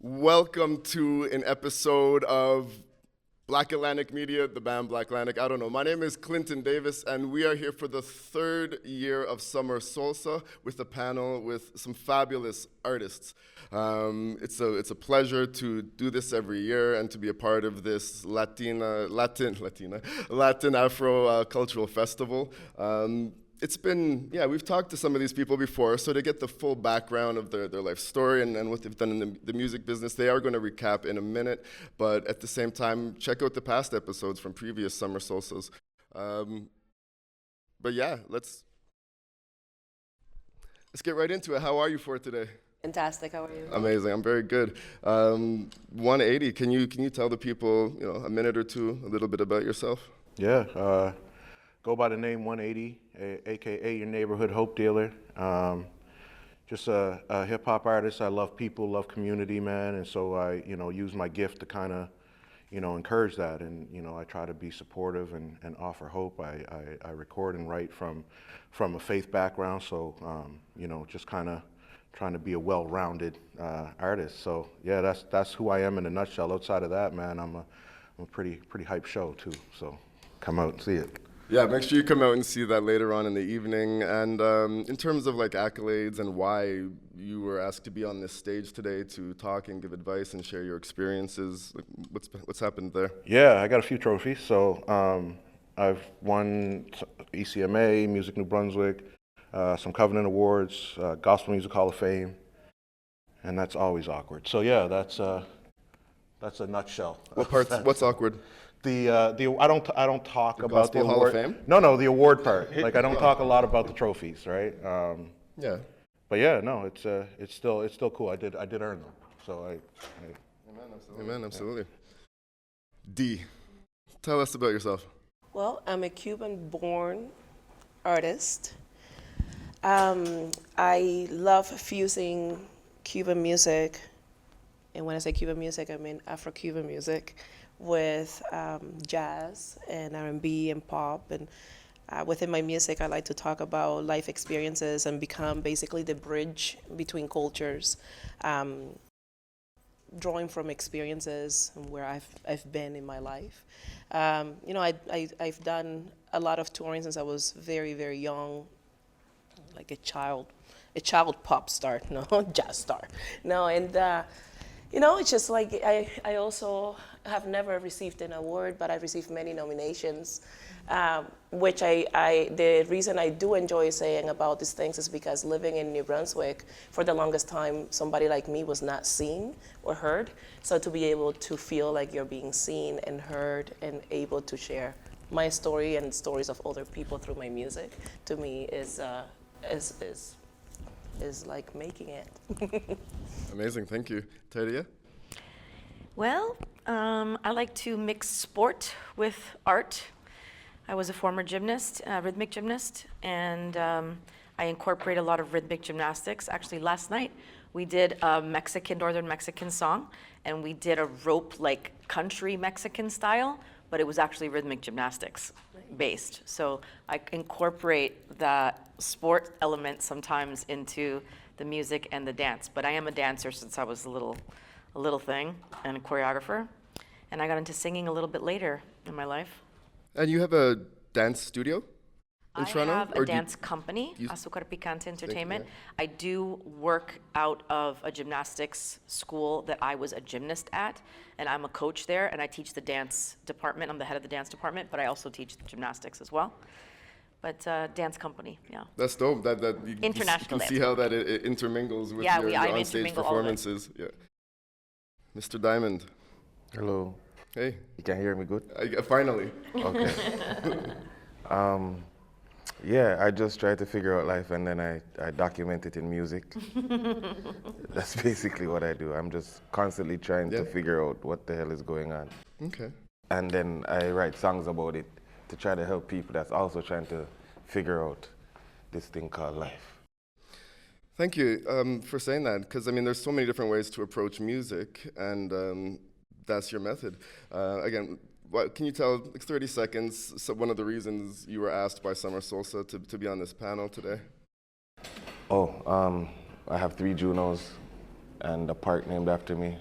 Welcome to an episode of Black Atlantic Media, the band Black Atlantic. I don't know. My name is Clinton Davis, and we are here for the third year of Summer Soulsa with a panel with some fabulous artists. It's a pleasure to do this every year and to be a part of this Latin Afro cultural festival. It's been, we've talked to some of these people before, so to get the full background of their life story and what they've done in the music business, they are going to recap in a minute, but at the same time, check out the past episodes from previous Summer Soulsas. But yeah, let's get right into it. How are you for today? Fantastic. How are you? Amazing. I'm very good. 180. Can you tell the people, a minute or two, a little bit about yourself? Yeah. Go by the name 180, aka your neighborhood hope dealer. Just a hip hop artist. I love people, love community, man, and so I, use my gift to kind of, encourage that, and I try to be supportive and offer hope. I record and write from a faith background, so just kind of trying to be a well-rounded artist. So yeah, that's who I am in a nutshell. Outside of that, man, I'm a pretty hype show too. So come out and see it. Yeah, make sure you come out and see that later on in the evening. And in terms of like accolades and why you were asked to be on this stage today to talk and give advice and share your experiences, like, what's happened there? Yeah, I got a few trophies. So I've won ECMA, Music New Brunswick, some Covenant Awards, Gospel Music Hall of Fame, and that's always awkward. So yeah, that's a nutshell. What parts? What's awkward? I don't talk about the Gospel Hall award. of Fame? No, the award part. Like I don't talk a lot about the trophies, right? Yeah. But yeah, no, it's still cool. I did earn them. So Amen, absolutely. D, tell us about yourself. Well, I'm a Cuban-born artist. I love fusing Cuban music, and when I say Cuban music, I mean Afro-Cuban music, with jazz and R&B and pop. And within my music, I like to talk about life experiences and become basically the bridge between cultures, drawing from experiences and where I've been in my life. I've done a lot of touring since I was very, very young, like a child pop star, no, jazz star. No, and it's just like I also have never received an award, but I've received many nominations, which the reason I do enjoy saying about these things is because living in New Brunswick, for the longest time, somebody like me was not seen or heard. So to be able to feel like you're being seen and heard and able to share my story and stories of other people through my music, to me is like making it. Amazing, thank you. Tadia? Well, I like to mix sport with art. I was a former gymnast, rhythmic gymnast, and I incorporate a lot of rhythmic gymnastics. Actually, last night we did a Northern Mexican song, and we did a rope like country Mexican style, but it was actually rhythmic gymnastics based. So I incorporate that sport element sometimes into the music and the dance. But I am a dancer since I was a little thing and a choreographer. And I got into singing a little bit later in my life. And you have a dance studio in Toronto? I have a dance company, Azúcar Picante Entertainment. I do work out of a gymnastics school that I was a gymnast at, and I'm a coach there, and I teach the dance department. I'm the head of the dance department, but I also teach gymnastics as well. But dance company, yeah. That's dope. That you International can see dance how that it intermingles with Yeah, your I on-stage intermingle all of it. performances. Yeah. Mr. Diamond. Hello. Hey. You can hear me good? Finally. Okay. Yeah, I just try to figure out life and then I document it in music. That's basically what I do. I'm just constantly trying to figure out what the hell is going on. Okay. And then I write songs about it to try to help people that's also trying to figure out this thing called life. Thank you for saying that, because there's so many different ways to approach music, and that's your method. Again, can you tell, 30 seconds, one of the reasons you were asked by Summer Soulsa to be on this panel today? I have 3 Junos, and a park named after me.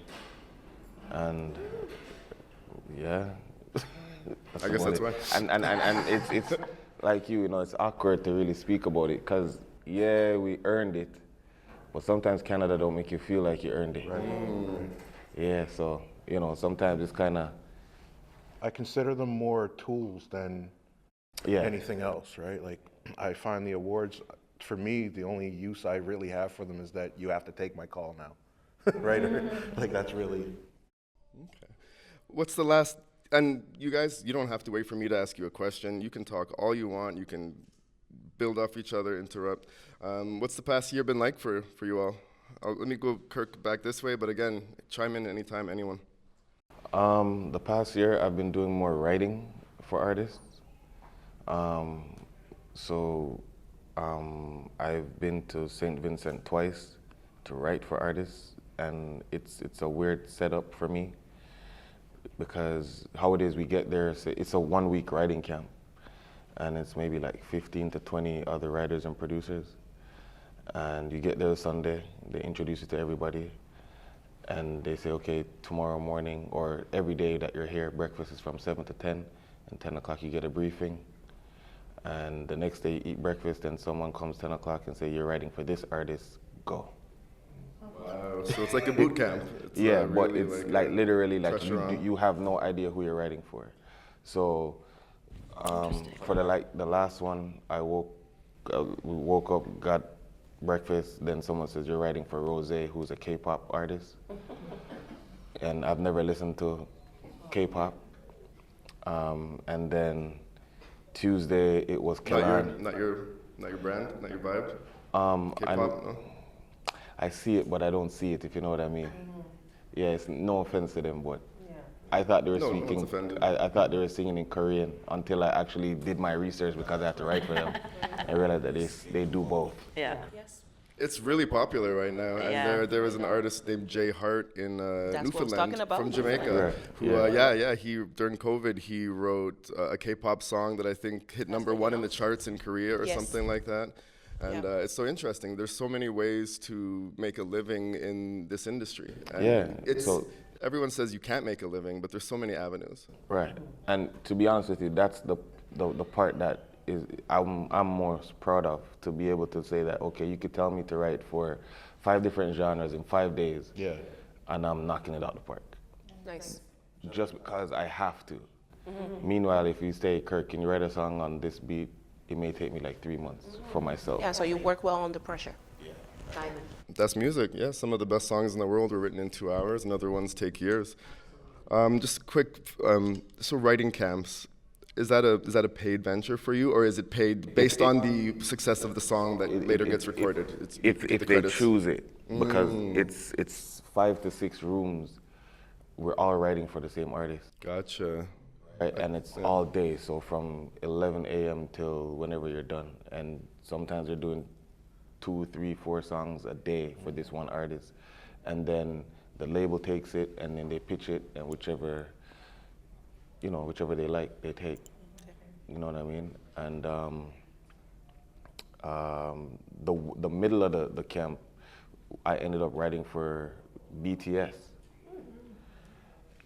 And yeah. I guess that's why. And it's like you know, it's awkward to really speak about it because yeah, we earned it, but sometimes Canada don't make you feel like you earned it. Right. Yeah, so you know, sometimes it's kind of. I consider them more tools than anything else, right? Like I find the awards, for me, the only use I really have for them is that you have to take my call now, right? Like that's really. Okay. What's the last? And you guys, you don't have to wait for me to ask you a question. You can talk all you want. You can build off each other, interrupt. What's the past year been like for you all? Let me go, Kirk, back this way. But again, chime in anytime, anyone. The past year, I've been doing more writing for artists. I've been to St. Vincent twice to write for artists, and it's a weird setup for me because how it is, we get there, it's a 1 week writing camp, and it's maybe like 15 to 20 other writers and producers, and you get there Sunday, they introduce you to everybody, and they say, okay, tomorrow morning or every day that you're here, breakfast is from 7 to 10, and 10 o'clock you get a briefing. And the next day you eat breakfast and someone comes 10 o'clock and say, you're writing for this artist, go. Wow, so it's like a boot camp. It's yeah, but really it's like literally like on. you have no idea who you're writing for. So for the last one, we woke up, got breakfast, then someone says, you're writing for Rose, who's a K-pop artist. And I've never listened to K-pop. And then Tuesday, it was Kellan. Not your brand, not your vibe? K-pop, no? I see it, but I don't see it, if you know what I mean. Yeah, it's no offense to them, but I thought they were speaking, I thought they were singing in Korean until I actually did my research because I had to write for them. I realized that they do both. Yeah. It's really popular right now, and Yeah. there was an artist named Jay Hart in That's what I was Newfoundland talking about. from Jamaica, who he during COVID he wrote a K-pop song that I think hit #1 in the charts in Korea or Yes. something like that, and it's so interesting. There's so many ways to make a living in this industry. And everyone says you can't make a living, but there's so many avenues. Right, and to be honest with you, that's the part that I'm most proud of, to be able to say that, okay, you could tell me to write for 5 different genres in 5 days, and I'm knocking it out the park. Nice. Just because I have to. Meanwhile, if you say, Kirk, can you write a song on this beat, it may take me like 3 months for myself. Yeah, so you work well under pressure. Diamond. That's music, yeah. Some of the best songs in the world were written in 2 hours, and other ones take years. Just quick, so writing camps, is that a paid venture for you, or is it paid based on the success of the song that later gets recorded? If they choose it, because it's 5 to 6 rooms, we're all writing for the same artist. Gotcha. Right, and it's all day, so from 11 a.m. till whenever you're done. And sometimes they're doing 2, 3, 4 songs a day for this one artist. And then the label takes it and then they pitch it, and whichever they like, they take. You know what I mean? And the middle of the camp, I ended up writing for BTS.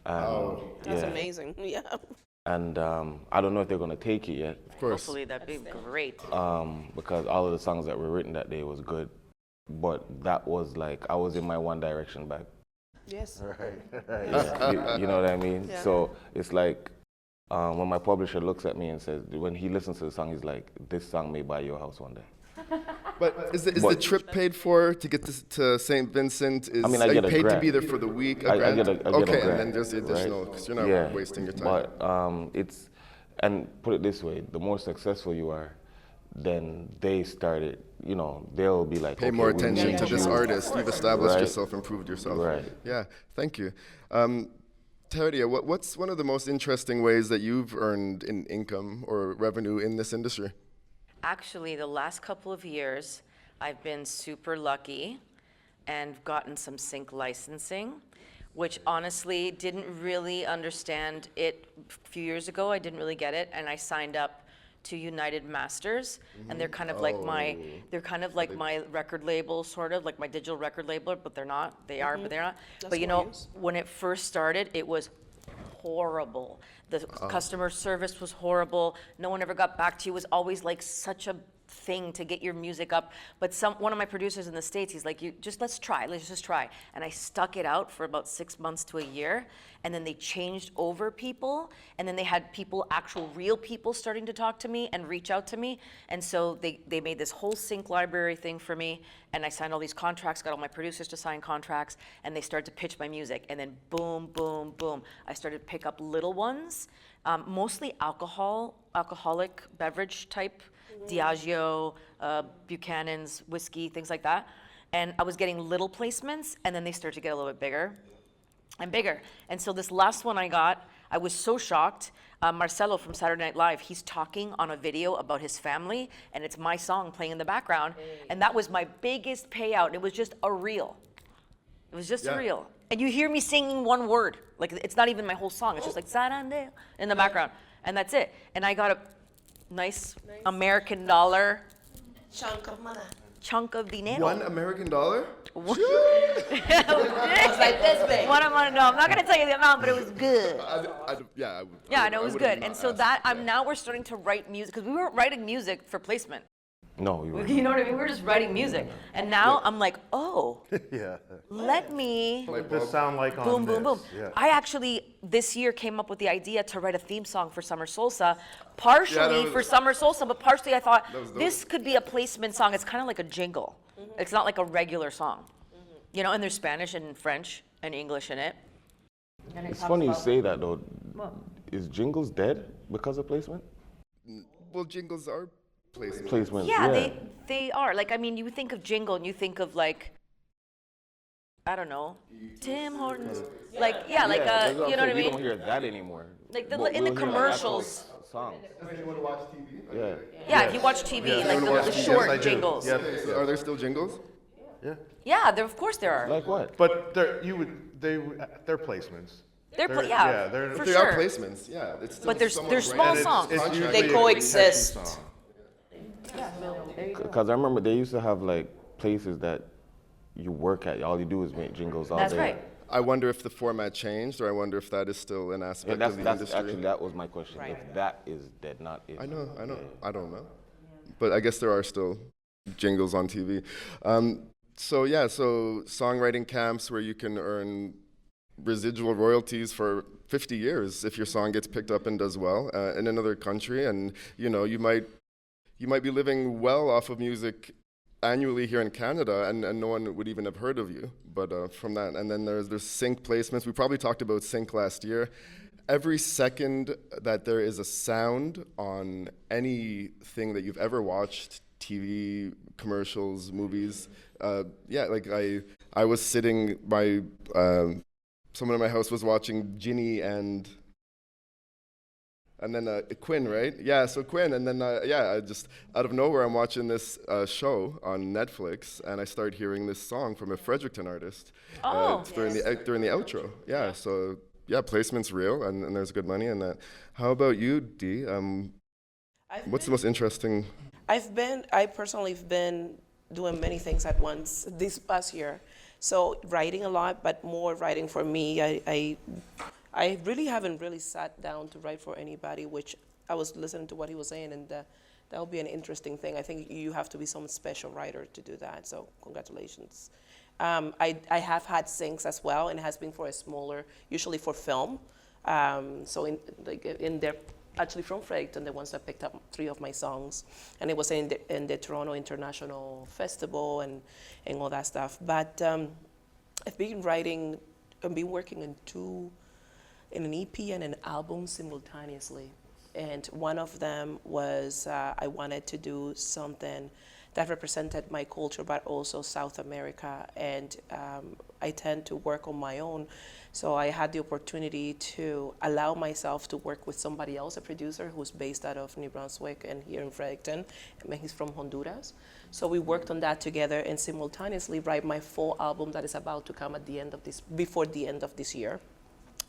That's amazing. Yeah. And I don't know if they're gonna take it yet. Of course. Hopefully that'd be great. Because all of the songs that were written that day was good. But that was like, I was in my One Direction bag. Yes. Right. Yeah, you know what I mean? Yeah. So it's like, when my publisher looks at me and says, when he listens to the song, he's like, this song may buy you a house one day. But is the trip paid for to get to St. Vincent? I mean, I are you get a paid to grant. be there for the week? I get a Okay, grant, and then there's the additional, because you're not wasting your time. But and put it this way, the more successful you are, then they started, they'll be like, Pay okay, more we attention need to this you. artist. You've established Right. yourself, improved yourself. Right. Yeah, thank you. Teria, what's one of the most interesting ways that you've earned in income or revenue in this industry? Actually, the last couple of years, I've been super lucky and gotten some sync licensing, which honestly didn't really understand it a few years ago. I didn't really get it, and I signed up to United Masters, and they're kind of like my record label, sort of like my digital record label, but they're not. They are, but they're not. That's But you what I know, use. when it first started, it was horrible. The customer service was horrible. No one ever got back to you. It was always like such a thing to get your music up. But one of my producers in the States, he's like, let's just try. And I stuck it out for about 6 months to a year. And then they changed over people. And then they had actual real people starting to talk to me and reach out to me. And so they made this whole sync library thing for me. And I signed all these contracts, got all my producers to sign contracts, and they started to pitch my music. And then boom, boom, boom. I started to pick up little ones, mostly alcoholic beverage type, Diageo, Buchanan's, whiskey, things like that. And I was getting little placements, and then they started to get a little bit bigger and bigger. And so this last one I got, I was so shocked. Marcelo from Saturday Night Live, he's talking on a video about his family, and it's my song playing in the background. And that was my biggest payout. It was just a reel. It was just a reel. And you hear me singing one word. Like, it's not even my whole song. It's just like, Sarandeo in the background. And that's it. And I got a nice American dollar Chunk of money. chunk of dinero. $1 American? It's like this big. What am I? No, I'm not gonna tell you the amount, but it was good. Yeah, I know it was good. And so we're starting to write music, because we weren't writing music for placement. No, you weren't. You know what I mean? We were just writing music. And now I'm like, oh, Yeah. let me What does this sound like on boom, this? boom, boom. Yeah. I actually, this year, came up with the idea to write a theme song for Summer Soulsa, partially for Summer Soulsa, but partially I thought, this could be a placement song. It's kind of like a jingle. It's not like a regular song. You know, and there's Spanish and French and English in it. And It's funny you say that though. Is jingles dead because of placement? Well, jingles are placement. Placement. Yeah, they are. Like, I mean, you think of jingle and you think of like, I don't know, Tim Hortons. Like, you know what I We don't mean? hear that anymore. Like But in the we'll hear commercials. Songs. You want to watch TV? Yeah. Yeah, if you watch TV, like the Yes, short I do. jingles. Yes. Are there still jingles? Yeah. Yeah, of course there are. Like what? But they're placements. They're They're- yeah, yeah, they're- for They sure. are placements, yeah. It's still But they're somewhat small branded songs. It's contract. usually They a coexist. catchy song. Because I remember they used to have like places that you work at. All you do is make jingles all That's day. right. I wonder if the format changed, or I wonder if that is still an Yeah, aspect that's of the that's industry. actually that was my question. Right. If that is dead, not if. I know. I don't know. But I guess there are still jingles on TV. So songwriting camps where you can earn residual royalties for 50 years if your song gets picked up and does well in another country, and you know you might be living well off of music annually here in Canada, and no one would even have heard of you. But from that, and then there's sync placements. We probably talked about sync last year. Every second that there is a sound on anything that you've ever watched, TV, commercials, movies, like I was sitting by, someone in my house was watching Ginny and then Quinn, right? Yeah, so Quinn, and then I just out of nowhere I'm watching this show on Netflix, and I start hearing this song from a Fredericton artist during the outro. Yeah, so yeah, placement's real, and there's good money in that. How about you, Dee? What's the most interesting? I personally have been doing many things at once this past year. So writing a lot, but more writing for me. I really haven't really sat down to write for anybody, which I was listening to what he was saying, and that would be an interesting thing. I think you have to be some special writer to do that, so congratulations. I have had syncs as well, and it has been for a smaller, usually for film. So they're actually from Fredericton, the ones that picked up 3 of my songs, and it was in the Toronto International Festival and all that stuff. But I've been writing, I've been working in an EP and an album simultaneously. And one of them was I wanted to do something that represented my culture, but also South America. And I tend to work on my own. So I had the opportunity to allow myself to work with somebody else, a producer who's based out of New Brunswick and here in Fredericton. I mean, he's from Honduras. So we worked on that together and simultaneously write my full album that is about to come before the end of this year.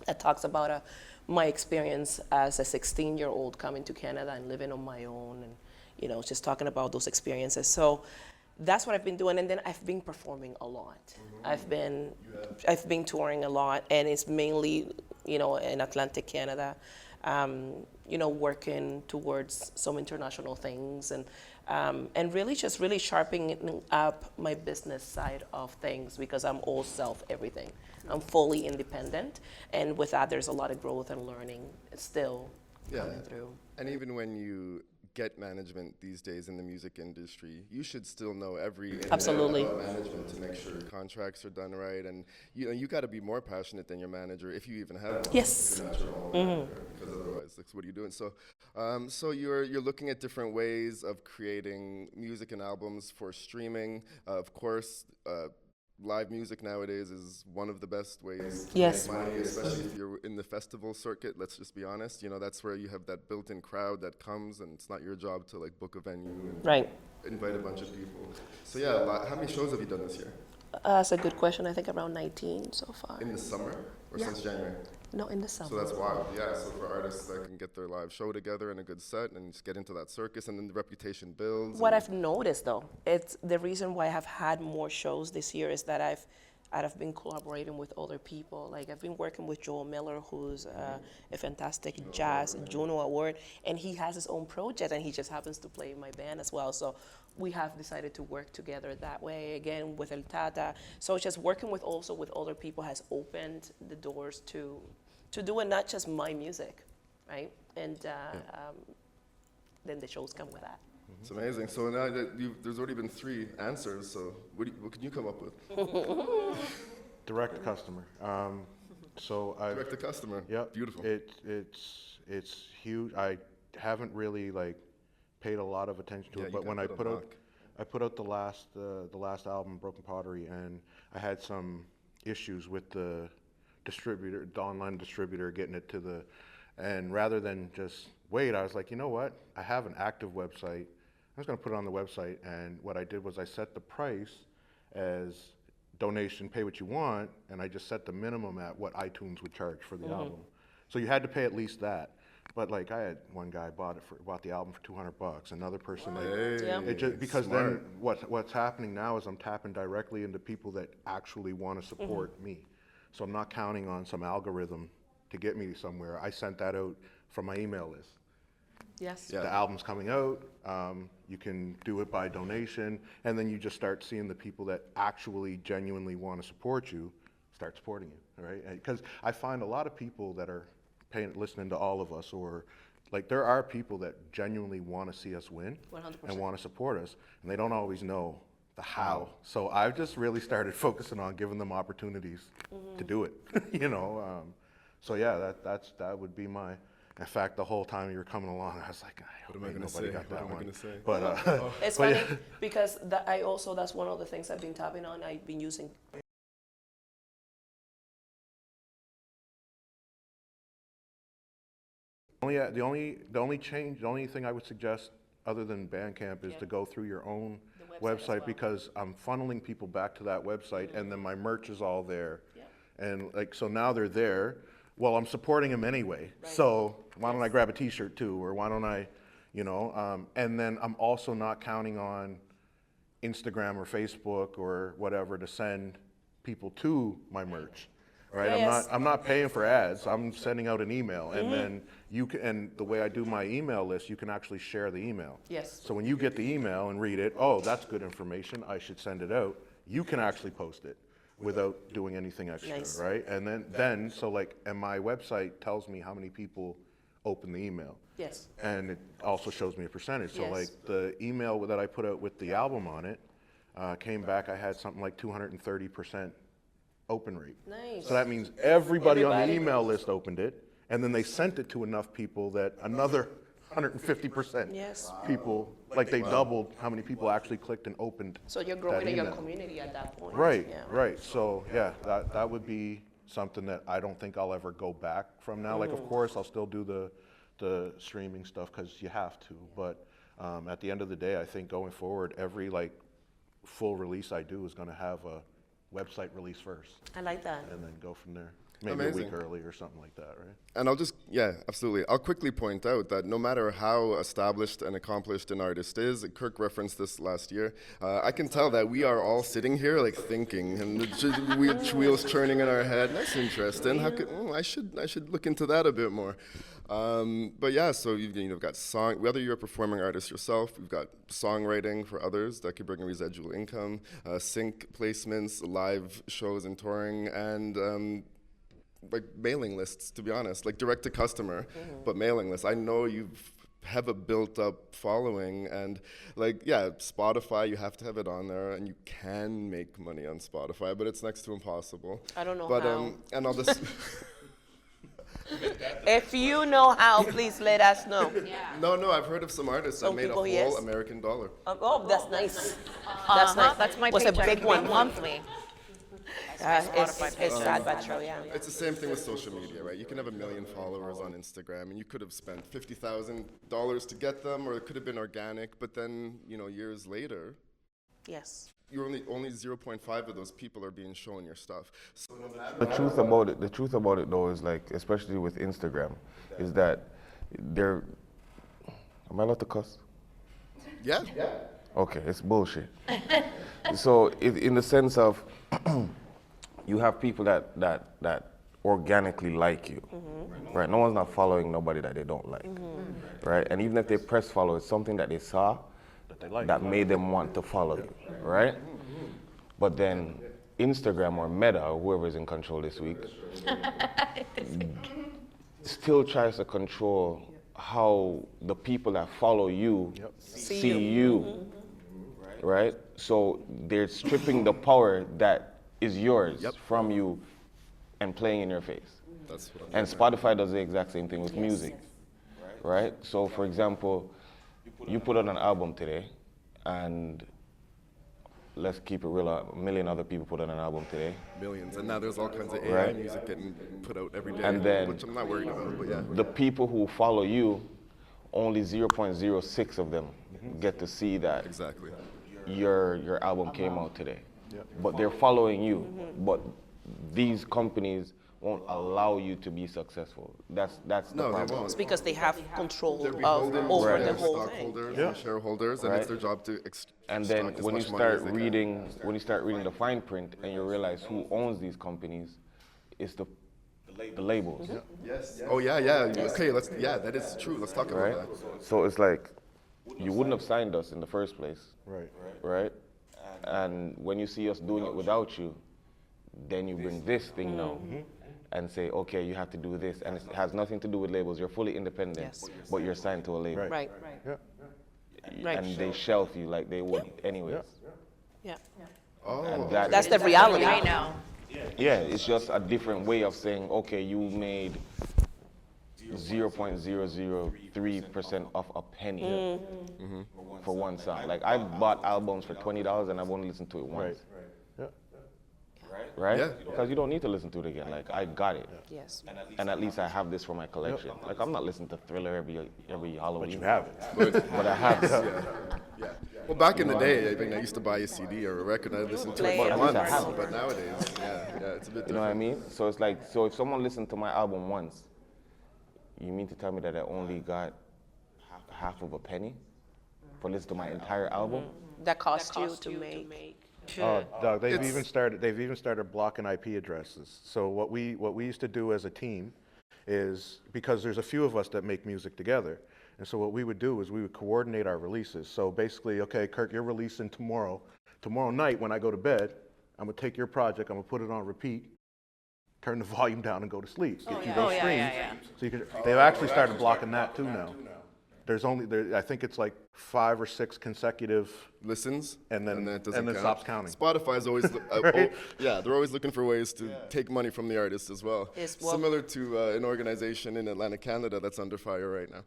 that talks about my experience as a 16-year-old coming to Canada and living on my own, and just talking about those experiences. So that's what I've been doing, and then I've been performing a lot. I've been touring a lot, and it's mainly in Atlantic Canada, working towards some international things, and really just really sharpening up my business side of things, because I'm all everything. I'm fully independent, and with that, there's a lot of growth and learning still coming through. And even when you get management these days in the music industry, you should still know every Absolutely about management to make sure contracts are done right, and you got to be more passionate than your manager if you even have one. Yes. If you're not your own manager, because otherwise, like, what are you doing? So, so you're looking at different ways of creating music and albums for streaming. Of course. Live music nowadays is one of the best ways to Yes. make money, especially if you're in the festival circuit. Let's just be honest. That's where you have that built-in crowd that comes, and it's not your job to like book a venue and Right. invite a bunch of people. So yeah, how many shows have you done this year? That's a good question. I think around 19 so far. In the summer or Yeah. since January? No, in the summer. So that's wild. Yeah. So for artists that can get their live show together and a good set and just get into that circus, and then the reputation builds. What I've noticed, though, it's the reason why I have had more shows this year is that I've been collaborating with other people. Like, I've been working with Joel Miller, who's a fantastic jazz Juno Award, and he has his own project, and he just happens to play in my band as well. So we have decided to work together that way, again, with El Tata. So just working with other people has opened the doors to doing not just my music, right? And then the shows come with that. It's amazing. So now that there's already been 3 answers. So what can you come up with? Direct to customer. So I Direct to customer. Yeah, Beautiful. It's huge. I haven't really paid a lot of attention to Yeah, it, you but when gotta I put out the last album, Broken Pottery, and I had some issues with the distributor, the online distributor, getting it to and rather than just wait, I was like, you know what? I have an active website. I was going to put it on the website, and what I did was I set the price as donation, pay what you want, and I just set the minimum at what iTunes would charge for the album. So you had to pay at least that. But I had one guy bought the album for $200. Another person, Yeah. it just because Smart. then what's happening now is I'm tapping directly into people that actually want to support me. So I'm not counting on some algorithm to get me somewhere. I sent that out from my email list. Yes. Yeah. The album's coming out. You can do it by donation, and then you just start seeing the people that actually genuinely want to support you start supporting you, right? Because I find a lot of people that are listening to all of us, or there are people that genuinely want to see us win 100%. and want to support us, and they don't always know the how. So I've just really started focusing on giving them opportunities to do it, So yeah, that would be my. In fact, the whole time you were coming along, I was like, I hope What am I ain't gonna nobody say? got that What am I one. gonna say? But It's but funny because that's one of the things I've been tapping on. I've been using the only thing I would suggest other than Bandcamp is to go through your own The website as website, well. because I'm funneling people back to that website, and then my merch is all there. Yeah. And so now they're there. Well, I'm supporting them anyway. Right. So why don't I grab a T-shirt too, or why don't I, and then I'm also not counting on Instagram or Facebook or whatever to send people to my merch. Right? Yes. I'm not paying for ads. I'm sending out an email, and then you can. And the way I do my email list, you can actually share the email. Yes. So when you get the email and read it, oh, that's good information. I should send it out. You can actually post it without doing anything extra, Nice. right? And then and my website tells me how many people open the email. Yes. And it also shows me a percentage. So Yes. the email that I put out with the album on it came back. I had something like 230% open rate. Nice. So that means everybody on the Everybody. email list opened it, and then they sent it to enough people that another 150% Yes. people, they doubled how many people actually clicked and opened. So you're growing that in your email. community at that point. Right, Yeah. right. So yeah, that would be something that I don't think I'll ever go back from now. Of course, I'll still do the streaming stuff because you have to. But at the end of the day, I think going forward, every full release I do is going to have a website release first, I like that. and then go from there. maybe Amazing. a week early or something like that, right? And I'll just, yeah, absolutely. I'll quickly point out that no matter how established and accomplished an artist is, Kirk referenced this last year, I can tell that we are all sitting here like thinking and the wheels churning in our head. That's interesting. How could, I should look into that a bit more. But yeah, so you've got whether you're a performing artist yourself, we've got songwriting for others that could bring a residual income, sync placements, live shows and touring, and like mailing lists, to be honest, like direct to customer, but mailing lists. I know you have a built up following, and like, yeah, Spotify, you have to have it on there, and you can make money on Spotify, but it's next to impossible. I don't know but, how. And all this. If you know how, please let us know. No, I've heard of some artists that Some made a people, whole yes. American dollar. Oh, that's nice. That's nice. That's my Was a paycheck big one. monthly. It's sad but true, yeah. It's the same thing with social media, right? You can have 1 million followers on Instagram, and you could have spent $50,000 to get them, or it could have been organic. But then, years later, Yes. you're only 0.5 of those people are being shown your stuff. So no matter The truth about it though is like, especially with Instagram, is that they're. Am I allowed to cuss? yeah, Okay, it's bullshit. So in the sense of, you have people that organically like you, right? No one's not following nobody that they don't like, right? And even if they press follow, it's something that they saw that made them want to follow you, right? But then Instagram or Meta or whoever's in control this week still tries to control how the people that follow you see you, right? So they're stripping the power that is yours from you and playing in your face. that's what And Spotify does the exact same thing with music, right? So for example, you put out an album today, and let's keep it real, 1 million other people put out an album today. millions, and now there's all kinds of AI Right. music getting put out every day, And then which I'm not worried about, but yeah. The people who follow you, only 0.06 of them get to see that Exactly. your album came out today. But they're following you. But these companies won't allow you to be successful. That's the No, they problem. won't. It's because they have control They're of beholden over to the their whole thing. stockholders and shareholders, and it's Right. their job to And then extract as when you much money as start they can. reading the fine print and you realize who owns these companies, it's the labels, Yes. Oh yeah. Okay. That is true. Let's talk about right? that. So it's like you wouldn't have signed us in the first place, Right. right? And when you see us doing it without you, then you bring this thing now and say, okay, you have to do this, and it has nothing to do with labels. You're fully independent, Yes. but you're signed to a label, Right. Yeah. Right. and they shelf you like they would anyways. Yeah. And That's the reality. I know. Yeah, it's just a different way of saying, okay, you made 0.003% off a penny for one song. Like I bought albums for $20 and I've only listened to it once. Yeah. Right? Yeah. Because you don't need to listen to it again. Like I got it. Yes. And at least I have this for my collection. Like I'm not listening to Thriller every Halloween. But you have it. But I have it. Yeah. Well, back in the day, I used to buy a CD or a record and I listened to it Play for it. months. But nowadays, it's a bit You know what I different. mean? So it's like, so if someone listened to my album once, you mean to tell me that I only got half of a penny for listening to my entire album? That cost you to make. Oh, Doug, they've It's- even started blocking IP addresses. So what we used to do as a team is, because there's a few of us that make music together, and so what we would do is we would coordinate our releases. So basically, okay, Kirk, you're releasing tomorrow. Tomorrow night when I go to bed, I'm gonna take your project, I'm gonna put it on repeat, turn the volume down and go to sleep. Get you those streams. So you can, they've actually started blocking that too now. There's I think it's like 5 or 6 consecutive. Listens, And then- it doesn't and then count. stops counting. Spotify's always, Right? they're always looking for ways to take money from the artist as well. Yes, well- Similar to an organization in Atlantic, Canada that's under fire right now,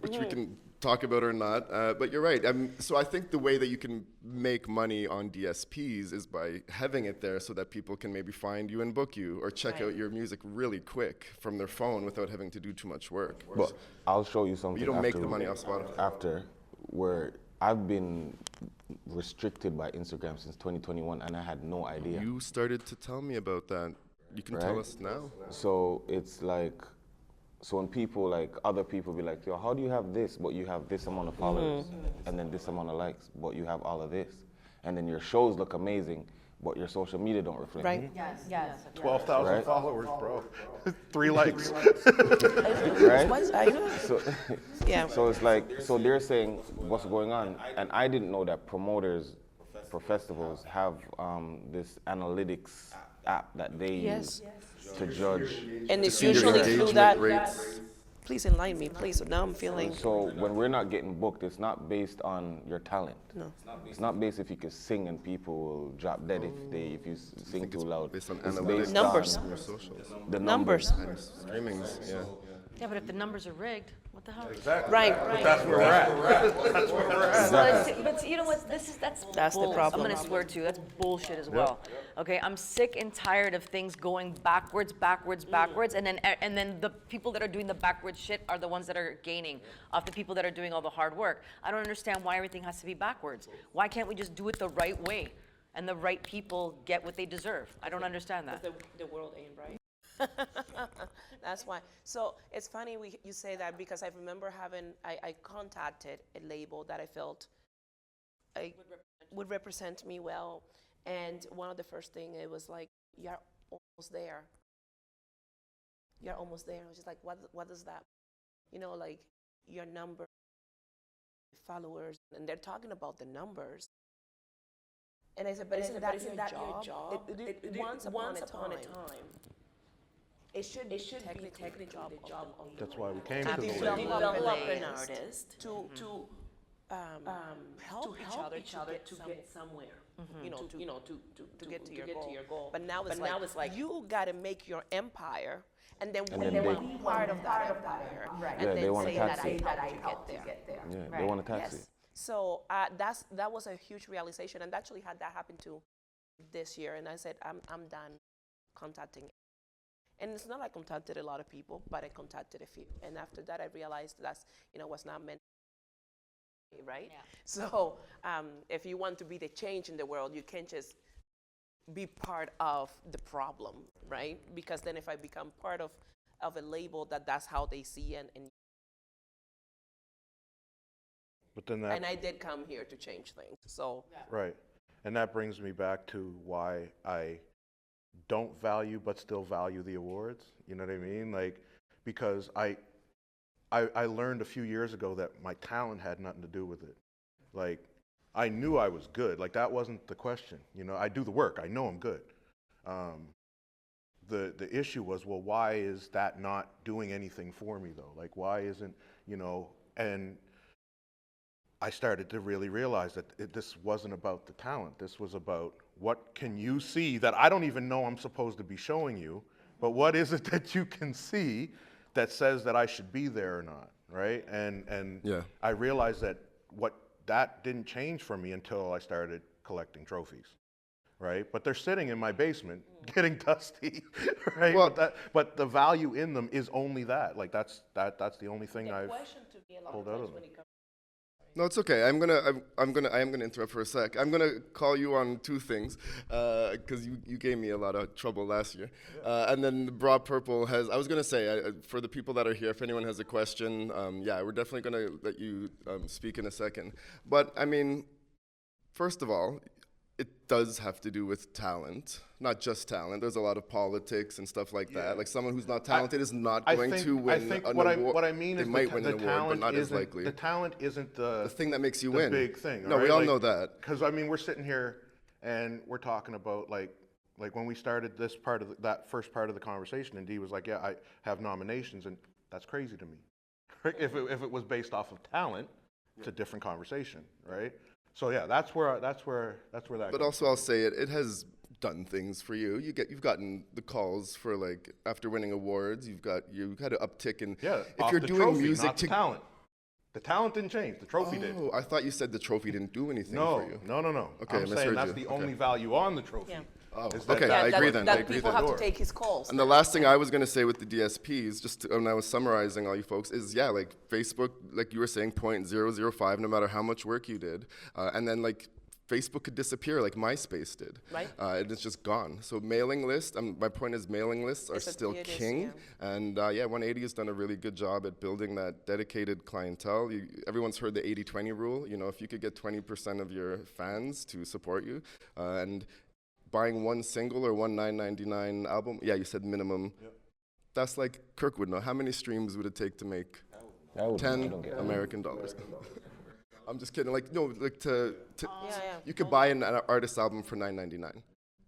which we can talk about or not. But you're right. So I think the way that you can make money on DSPs is by having it there so that people can maybe find you and book you or check out your music really quick from their phone without having to do too much work. But I'll show you something. You don't make the after- money off Spotify. After, where I've been restricted by Instagram since 2021, and I had no idea. You started to tell me about that. You can tell us now. So it's like, so when people, like other people be like, yo, how do you have this, but you have this amount of followers, and then this amount of likes, but you have all of this, and then your shows look amazing, but your social media don't reflect. Right. Yes. 12,000 Right. followers, bro. 3 likes. Right? I know. So, Yeah. so it's like, so they're saying what's going on, and I didn't know that promoters for festivals have this analytics app that they use to judge. And it's See your usually through engagement that. rates. Please enlighten me, please. So now I'm feeling. So when we're not getting booked, it's not based on your talent. No. It's not based if you can sing and people will drop dead if you sing too loud. Based on It's analytics. based Numbers. on Your socials. the Numbers. And streamings, yeah. Yeah, but if the numbers are rigged, what the hell? Right. That's where we're at. But you know what? That's That's the bull. problem. I'm gonna swear too. That's bullshit as well. Okay, I'm sick and tired of things going backwards, and then the people that are doing the backwards shit are the ones that are gaining off the people that are doing all the hard work. I don't understand why everything has to be backwards. Why can't we just do it the right way, and the right people get what they deserve? I don't understand that. The world ain't right. That's why. So it's funny you say that because I remember I contacted a label that I felt would represent me well. And one of the first thing, it was like, you're almost there. You're almost there. I was just like, what does that, like your number, followers, and they're talking about the numbers. And I said, but isn't that your job? Once upon a time. It should be technically the job of the That's why we came to the develop label. an artist to help each other to get somewhere. To get to your goal. But now it's like you got to make your empire, and then we want to be part of that empire, and Yeah, they then want a say that taxi. I helped to get there. Yeah, they want a taxi. Yes. So that was a huge realization, and actually had that happen too this year. And I said, I'm done contacting. And it's not like I contacted a lot of people, but I contacted a few. And after that, I realized that's was not meant to be, right? Yeah. So if you want to be the change in the world, you can't just be part of the problem, right? Because then if I become part of a label that's how they see and But then that, and I did come here to change things. So right. And that brings me back to why I don't value but still value the awards. You know what I mean? Like, because I learned a few years ago that my talent had nothing to do with it. Like, I knew I was good. Like, that wasn't the question. I do the work. I know I'm good. The issue was, well, why is that not doing anything for me though? Like, why isn't, and I started to really realize that this wasn't about the talent. This was about what can you see that I don't even know I'm supposed to be showing you, but what is it that you can see that says that I should be there or not, right? And Yeah. I realized that didn't change for me until I started collecting trophies, right? But they're sitting in my basement getting dusty, right? Well- but the value in them is only that. Like, that's the only thing I've question to me a lot pulled of out times of when them. it comes. No, it's okay. I am gonna interrupt for a sec. I'm gonna call you on two things, because you gave me a lot of trouble last year. And then Broad Purple has. I was gonna say for the people that are here, if anyone has a question, we're definitely gonna let you speak in a second. But I mean, first of all, it does have to do with talent, not just talent. There's a lot of politics and stuff like that. Like someone who's not talented is not going to win an award. What I mean they is might win an award, but not as likely. the talent isn't the thing that makes you the win. big thing. No, we all know that. Because I mean, we're sitting here and we're talking about like when we started this part of that first part of the conversation, and Dee was like, "Yeah, I have nominations," and that's crazy to me. If it was based off of talent, it's a different conversation, right? So yeah, that's where that. But goes. also, I'll say it has done things for you. You've gotten the calls for like after winning awards. You've had an uptick in. Yeah, if off you're the doing trophy, music not the talent. The talent didn't change. The trophy did. Oh, I thought you said the trophy didn't do anything No, for you. no. Okay, I I'm saying misheard that's you. the Okay. only value on the trophy. Yeah. Oh, is that okay, that- I agree then. That I agree people then. have to take his calls. And the last thing I was going to say with the DSPs, when I was summarizing all you folks, is like Facebook, like you were saying, 0.005, no matter how much work you did. And then like Facebook could disappear like MySpace did. Right. And it's just gone. So mailing list, my point is mailing lists are still it is, king. yeah. And 180 has done a really good job at building that dedicated clientele. Everyone's heard the 80-20 rule. You know, if you could get 20% of your fans to support you, and buying one single or one $9.99 album, you said minimum. Yep. That's like Kirk would know. How many streams would it take to make 10 American dollars? I'm just kidding. Like, no, like you could buy an artist album for $9.99.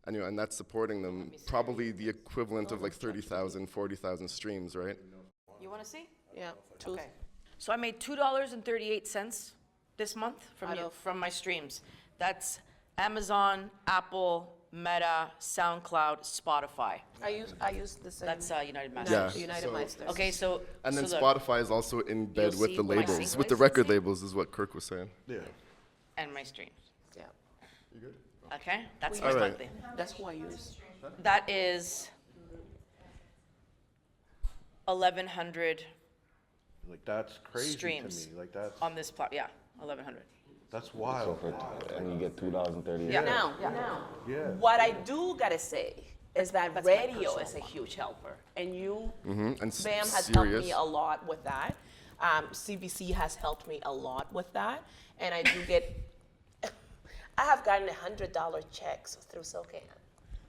And that's supporting them, probably the equivalent of like 30,000, 40,000 streams, right? You want to see? Yeah. Okay. So I made $2.38 this month from my streams. That's Amazon, Apple, Meta, SoundCloud, Spotify. I use the same. That's United Masters. Yeah. United Masters. Okay, so And then so look, Spotify is also in bed You'll with see the what my labels, sync with the license record is. labels, is what Kirk was saying. Yeah. and my streams. Yeah. Okay, that's All my right. monthly. That's who I use. That is 1,100 Like that's crazy Streams. to me. Like that's on this plot. Yeah, 1,100. that's So wild. and you get $2.38. Yeah. Now, Yeah. what I do gotta say is that radio is a huge helper, and And BAM has serious. helped me a lot with that. CBC has helped me a lot with that, and I do get. I have gotten $100 checks through SoCan,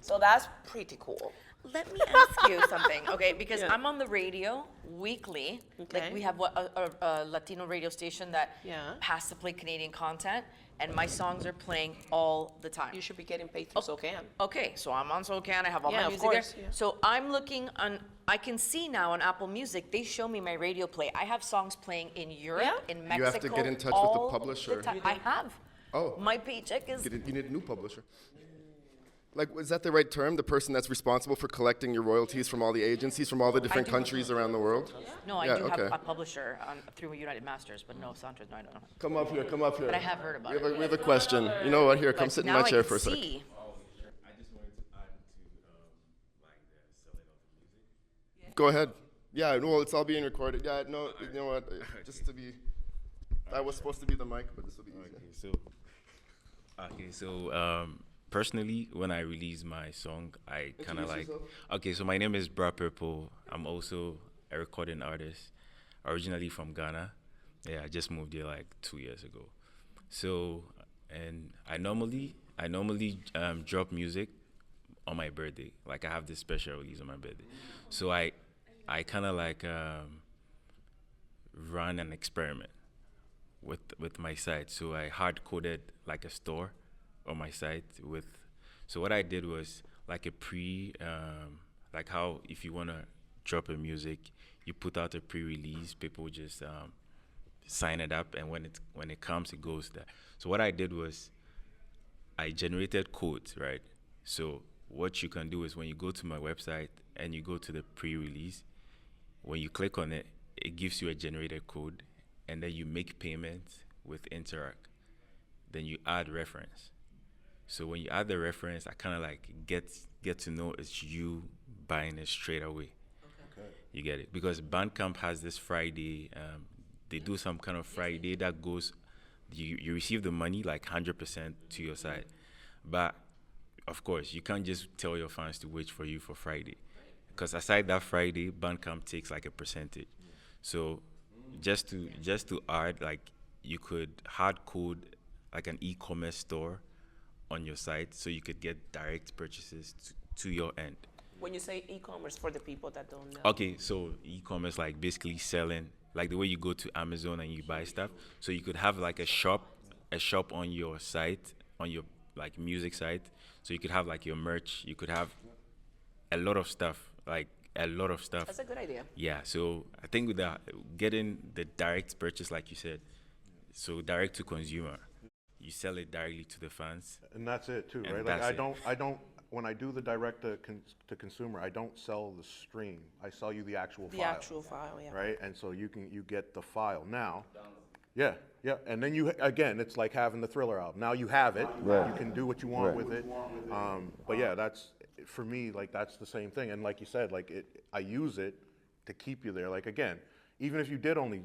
so that's pretty cool. Let me ask you something, okay? Because Yeah. I'm on the radio weekly. Okay. Like we have a Latino radio station that Yeah. has to play Canadian content, and my songs are playing all the time. You should be getting paid through SoCan. Okay, so I'm on SoCan. I have all Yeah, my of music course, there. yeah. So I'm looking on. I can see now on Apple Music. They show me my radio play. I have songs playing in Europe, Yeah. in Mexico. You have to get in touch with the all publisher. time. I have. Oh. My paycheck is. You need a new publisher. Like, is that the right term? The person that's responsible for collecting your royalties from all the agencies from all the different countries around the world? No, I Yeah, do okay. have a publisher through United Masters, but no Santos. No, I don't know. Come up here, come up here. But I have heard about We it. have a question. You know what? Here, come But sit in now my I chair can for a sec. see. I just wanted to add to like the selling of the music. Go ahead. Yeah, well, it's all being recorded. Yeah, no, you know what? Just to be, that was supposed to be the mic, but this will be easier. Okay, so personally, when I release my song, I kind of Introduce like. yourself. Okay, so my name is Bra Purple. I'm also a recording artist, originally from Ghana. Yeah, I just moved here like 2 years ago. So, and I normally drop music on my birthday. Like I have this special release on my birthday. So I kind of like run an experiment with my site. So I hard coded like a store on my site with. So what I did was like a like how if you wanna drop a music, you put out a pre-release. People just sign it up, and when it comes, it goes there. So what I did was I generated codes, right? So what you can do is when you go to my website and you go to the pre-release, when you click on it, it gives you a generated code, and then you make payments with Interact. Then you add reference. So when you add the reference, I kind of like get to know it's you buying it straight away. Okay. You get it? Because Bandcamp has this Friday, they do some kind of Friday that goes, you receive the money like 100% to your side. But of course, you can't just tell your fans to wait for you for Friday. Because aside that Friday, Bandcamp takes like a percentage. So just to add, like you could hard code like an e-commerce store on your site so you could get direct purchases to your end. When you say e-commerce, for the people that don't know. Okay, so e-commerce, like basically selling, like the way you go to Amazon and you buy stuff. So you could have like a shop on your site, on your like music site. So you could have like your merch, you could have a lot of stuff. That's a good idea. Yeah, so I think with getting the direct purchase, like you said, so direct to consumer, you sell it directly to the fans. And that's it too, And right? Like that's I don't. When I do the direct to consumer, I don't sell the stream. I sell you the actual The file. actual file, yeah. Right, and so you get the file now. Yeah, and then it's like having the Thriller album. Now you have it. Right. You can do what you want Right. with it. But yeah, that's for me. Like that's the same thing. And like you said, like I use it to keep you there. Like again, even if you did only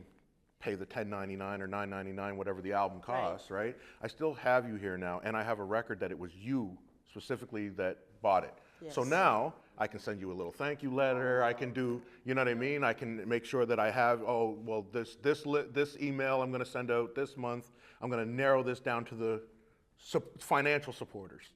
pay the $10.99 or $9.99, whatever the album costs, right? I still have you here now, and I have a record that it was you specifically that bought it. Yes. So now I can send you a little thank you letter. I can do, you know what I mean? I can make sure that I have, oh, well, this email I'm going to send out this month, I'm going to narrow this down to the financial supporters,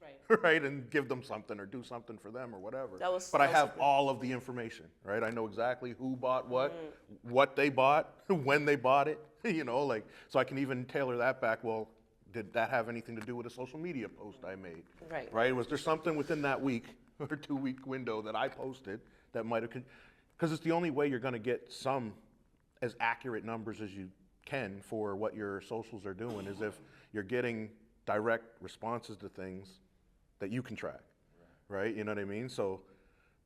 right? And give them something or do something for them or whatever. But I have all of the information, right? I know exactly who bought what they bought, when they bought it, you know, like, so I can even tailor that back. Well, did that have anything to do with a social media post I made? Right? Was there something within that week or 2 week window that I posted that might have, because it's the only way you're going to get some as accurate numbers as you can for what your socials are doing is if you're getting direct responses to things that you can track, right? You know what I mean? So,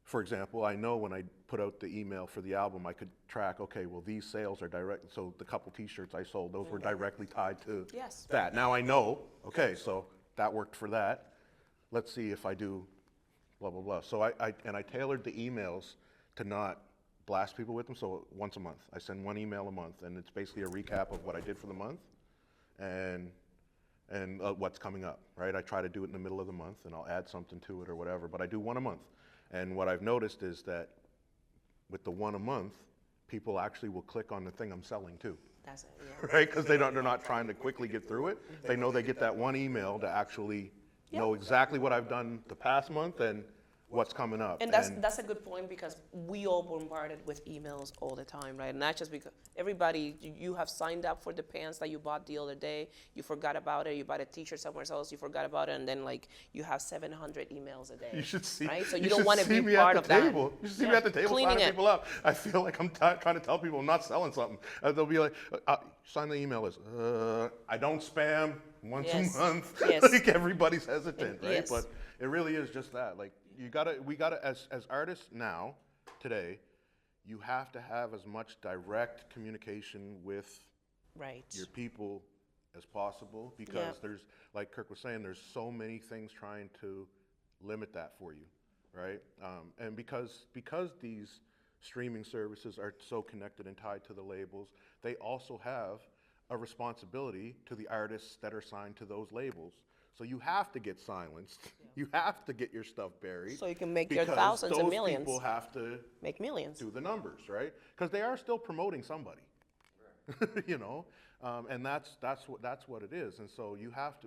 for example, I know when I put out the email for the album, I could track, okay, well, these sales are direct. So the couple t-shirts I sold, those were directly tied to that. Now I know, okay, so that worked for that. Let's see if I do blah, blah, blah. So I tailored the emails to not blast people with them. So once a month, I send one email a month, and it's basically a recap of what I did for the month and what's coming up, right? I try to do it in the middle of the month, and I'll add something to it or whatever, but I do one a month. And what I've noticed is that with the one a month, people actually will click on the thing I'm selling too. That's it, yeah. Right? Because they're not trying to quickly get through it. They know they get that one email to actually know exactly what I've done the past month and what's coming up. And that's a good point, because we all bombarded with emails all the time, right? Not just because you have signed up for the pants that you bought the other day, you forgot about it, you bought a t-shirt somewhere else, you forgot about it, and then like you have 700 emails a day. You should see, right? So you don't want to be part of that. You should see me at the table signing people up. I feel like I'm trying to tell people I'm not selling something. They'll be like, sign the email list. I don't spam once a month. Like everybody's hesitant, right? But it really is just that. Like, we gotta, as artists now, today, you have to have as much direct communication with your people as possible, because there's, like Kirk was saying, there's so many things trying to limit that for you, right? And because these streaming services are so connected and tied to the labels, they also have a responsibility to the artists that are signed to those labels. So you have to get silenced. You have to get your stuff buried. So you can make your thousands and millions. Because those people have to make millions. Do the numbers, right? Because they are still promoting somebody, you know? And that's what it is. And so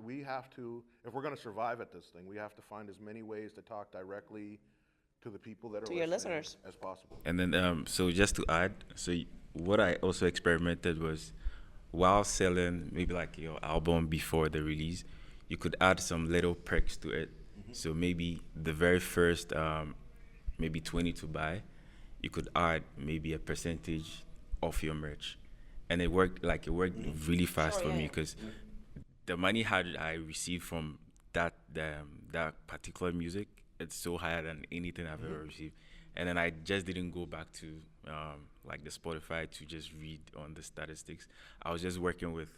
we have to, if we're going to survive at this thing, we have to find as many ways to talk directly to the people that are your listeners as possible. And then, so just to add, so what I also experimented was, while selling maybe like your album before the release, you could add some little perks to it. So maybe the very first, maybe 20 to buy, you could add maybe a percentage of your merch. And it worked really fast for me, because the money I received from that particular music, it's so higher than anything I've ever received. And then I just didn't go back to like the Spotify to just read on the statistics. I was just working with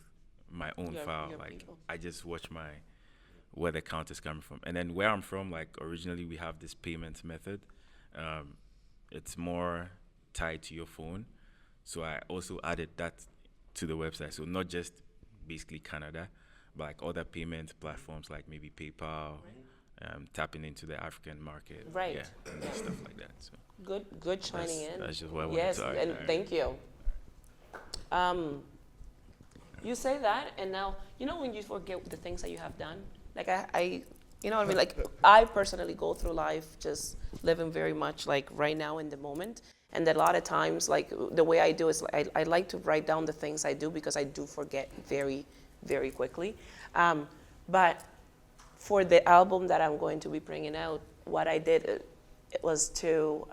my own file. Like people. I just watch where the count is coming from. And then where I'm from, like originally we have this payment method. It's more tied to your phone. So I also added that to the website. So not just basically Canada, but like other payment platforms like maybe PayPal, tapping into the African market. Right. Yeah, and stuff like that. So good chiming in. That's just what I wanted to add. Yes, and thank you. You say that, and now, you know when you forget the things that you have done? Like I you know what I mean? Like I personally go through life just living very much like right now in the moment. And a lot of times, like the way I do is I like to write down the things I do, because I do forget very, very quickly. But for the album that I'm going to be bringing out, what I did, it was to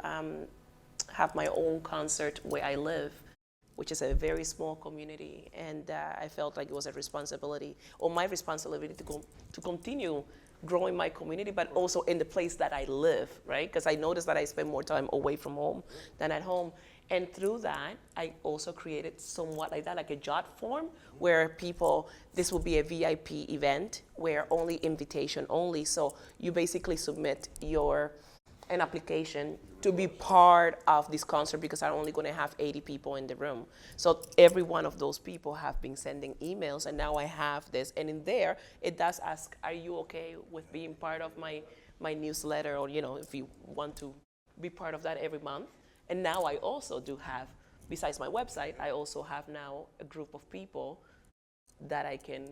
have my own concert where I live, which is a very small community, and I felt like it was a responsibility, or my responsibility to continue growing my community, but also in the place that I live, right? Because I noticed that I spend more time away from home than at home. And through that, I also created somewhat like that, like a jot form, where this will be a VIP event, where only invitation only. So you basically submit your an application to be part of this concert because I'm only going to have 80 people in the room. So every one of those people have been sending emails, and now I have this. And in there, it does ask, are you okay with being part of my newsletter, or if you want to be part of that every month. And now I also do have, besides my website, I also have now a group of people that I can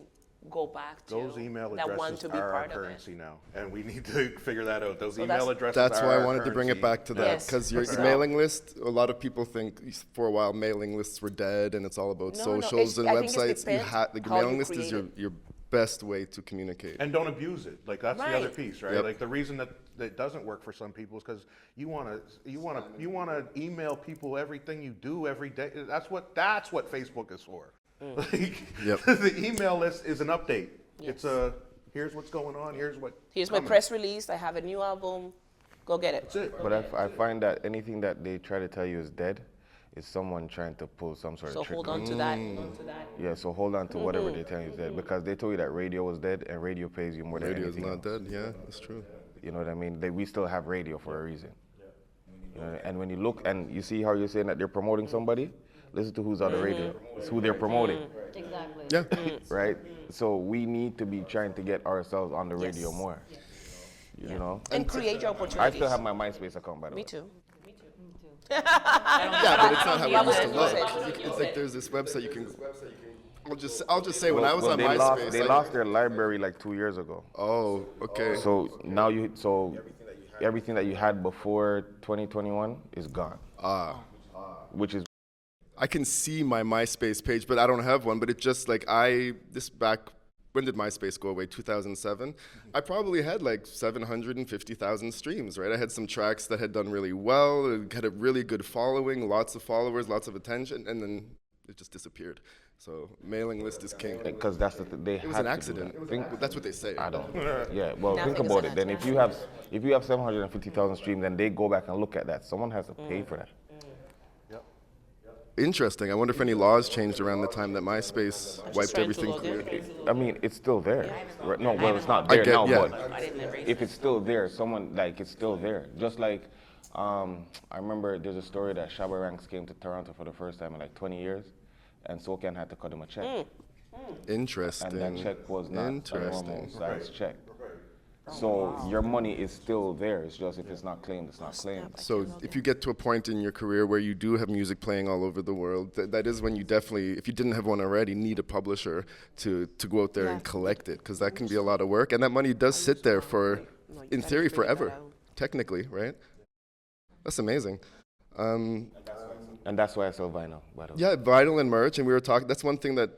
go back to Those email that want addresses to be are our part of it. currency now, and we need to figure that out. Those So email addresses That's are why I our wanted to bring it currency. back to that, Yes. because your So- mailing list, a lot of people think for a while mailing lists were dead and it's all about No, socials and I think it's websites. You depends like, your how mailing you list is create it. your best way to communicate. And don't abuse it. Like that's the other Right. piece, right? Yep. Like the reason that it doesn't work for some people is because you want to email people everything you do every day. That's what Facebook is for. Like, Yep. the email list is an update. Yes. It's a here's what's going on. Here's Here's my coming. press release. I have a new album. Go get it. That's it. But I find that anything that they try to tell you is dead is someone trying to pull some sort So of trick hold on on you. to that. Hold on to that. Yeah, so hold on to whatever they tell you is dead, because they told you that radio was dead, and radio pays you more than Radio is anything not else. dead. Yeah, that's true. You know what I mean? We still have radio for a reason. You know, and when you look and you see how you're saying that they're promoting somebody, listen to who's on the radio. It's who they're promoting, Exactly. Yeah. right? So we need to be trying to get ourselves on the radio Yes. more. You know? And create your I opportunities. still have my MySpace account, by the way. Me too. Yeah, but it's not how Yeah, we used but to you love. said- It's like there's this website you can. I'll just say when I was on they MySpace. they I- lost their library like 2 years ago. Oh, okay. So now everything that you had before 2021 is gone. Which is I can see my MySpace page, but I don't have one. But it just like when did MySpace go away? 2007. I probably had like 750,000 streams, right? I had some tracks that had done really well, it had a really good following, lots of followers, lots of attention, and then it just disappeared. So mailing list is king. because that's they It was had an to do accident. that. That's what they say. I don't. Yeah. Well, Nothing think is about an it. Then if you have 750,000 streams, then they go back and look at that. Someone has to pay for that. Interesting. I wonder if any laws changed around the time that MySpace wiped trying to everything log in. clear. I mean, it's still there. Right? No, well, it's not I there get- now, yeah. but I didn't erase if it's still there, it's still there. Just like, I remember there's a story that Shabba Ranks came to Toronto for the first time in like 20 years, and SoCan had to cut him a check. Interesting. And that check was not a normal Interesting. size check. So your money is still there. It's just if it's not claimed, it's not claimed. So if you get to a point in your career where you do have music playing all over the world, that is when you definitely, if you didn't have one already, need a publisher to go out there and collect it, because that can be a lot of work. And that money does sit there for, in theory, forever, technically, right? That's amazing. And that's why I sell vinyl, by the way. Yeah, vinyl and merch, and we were talking, that's one thing that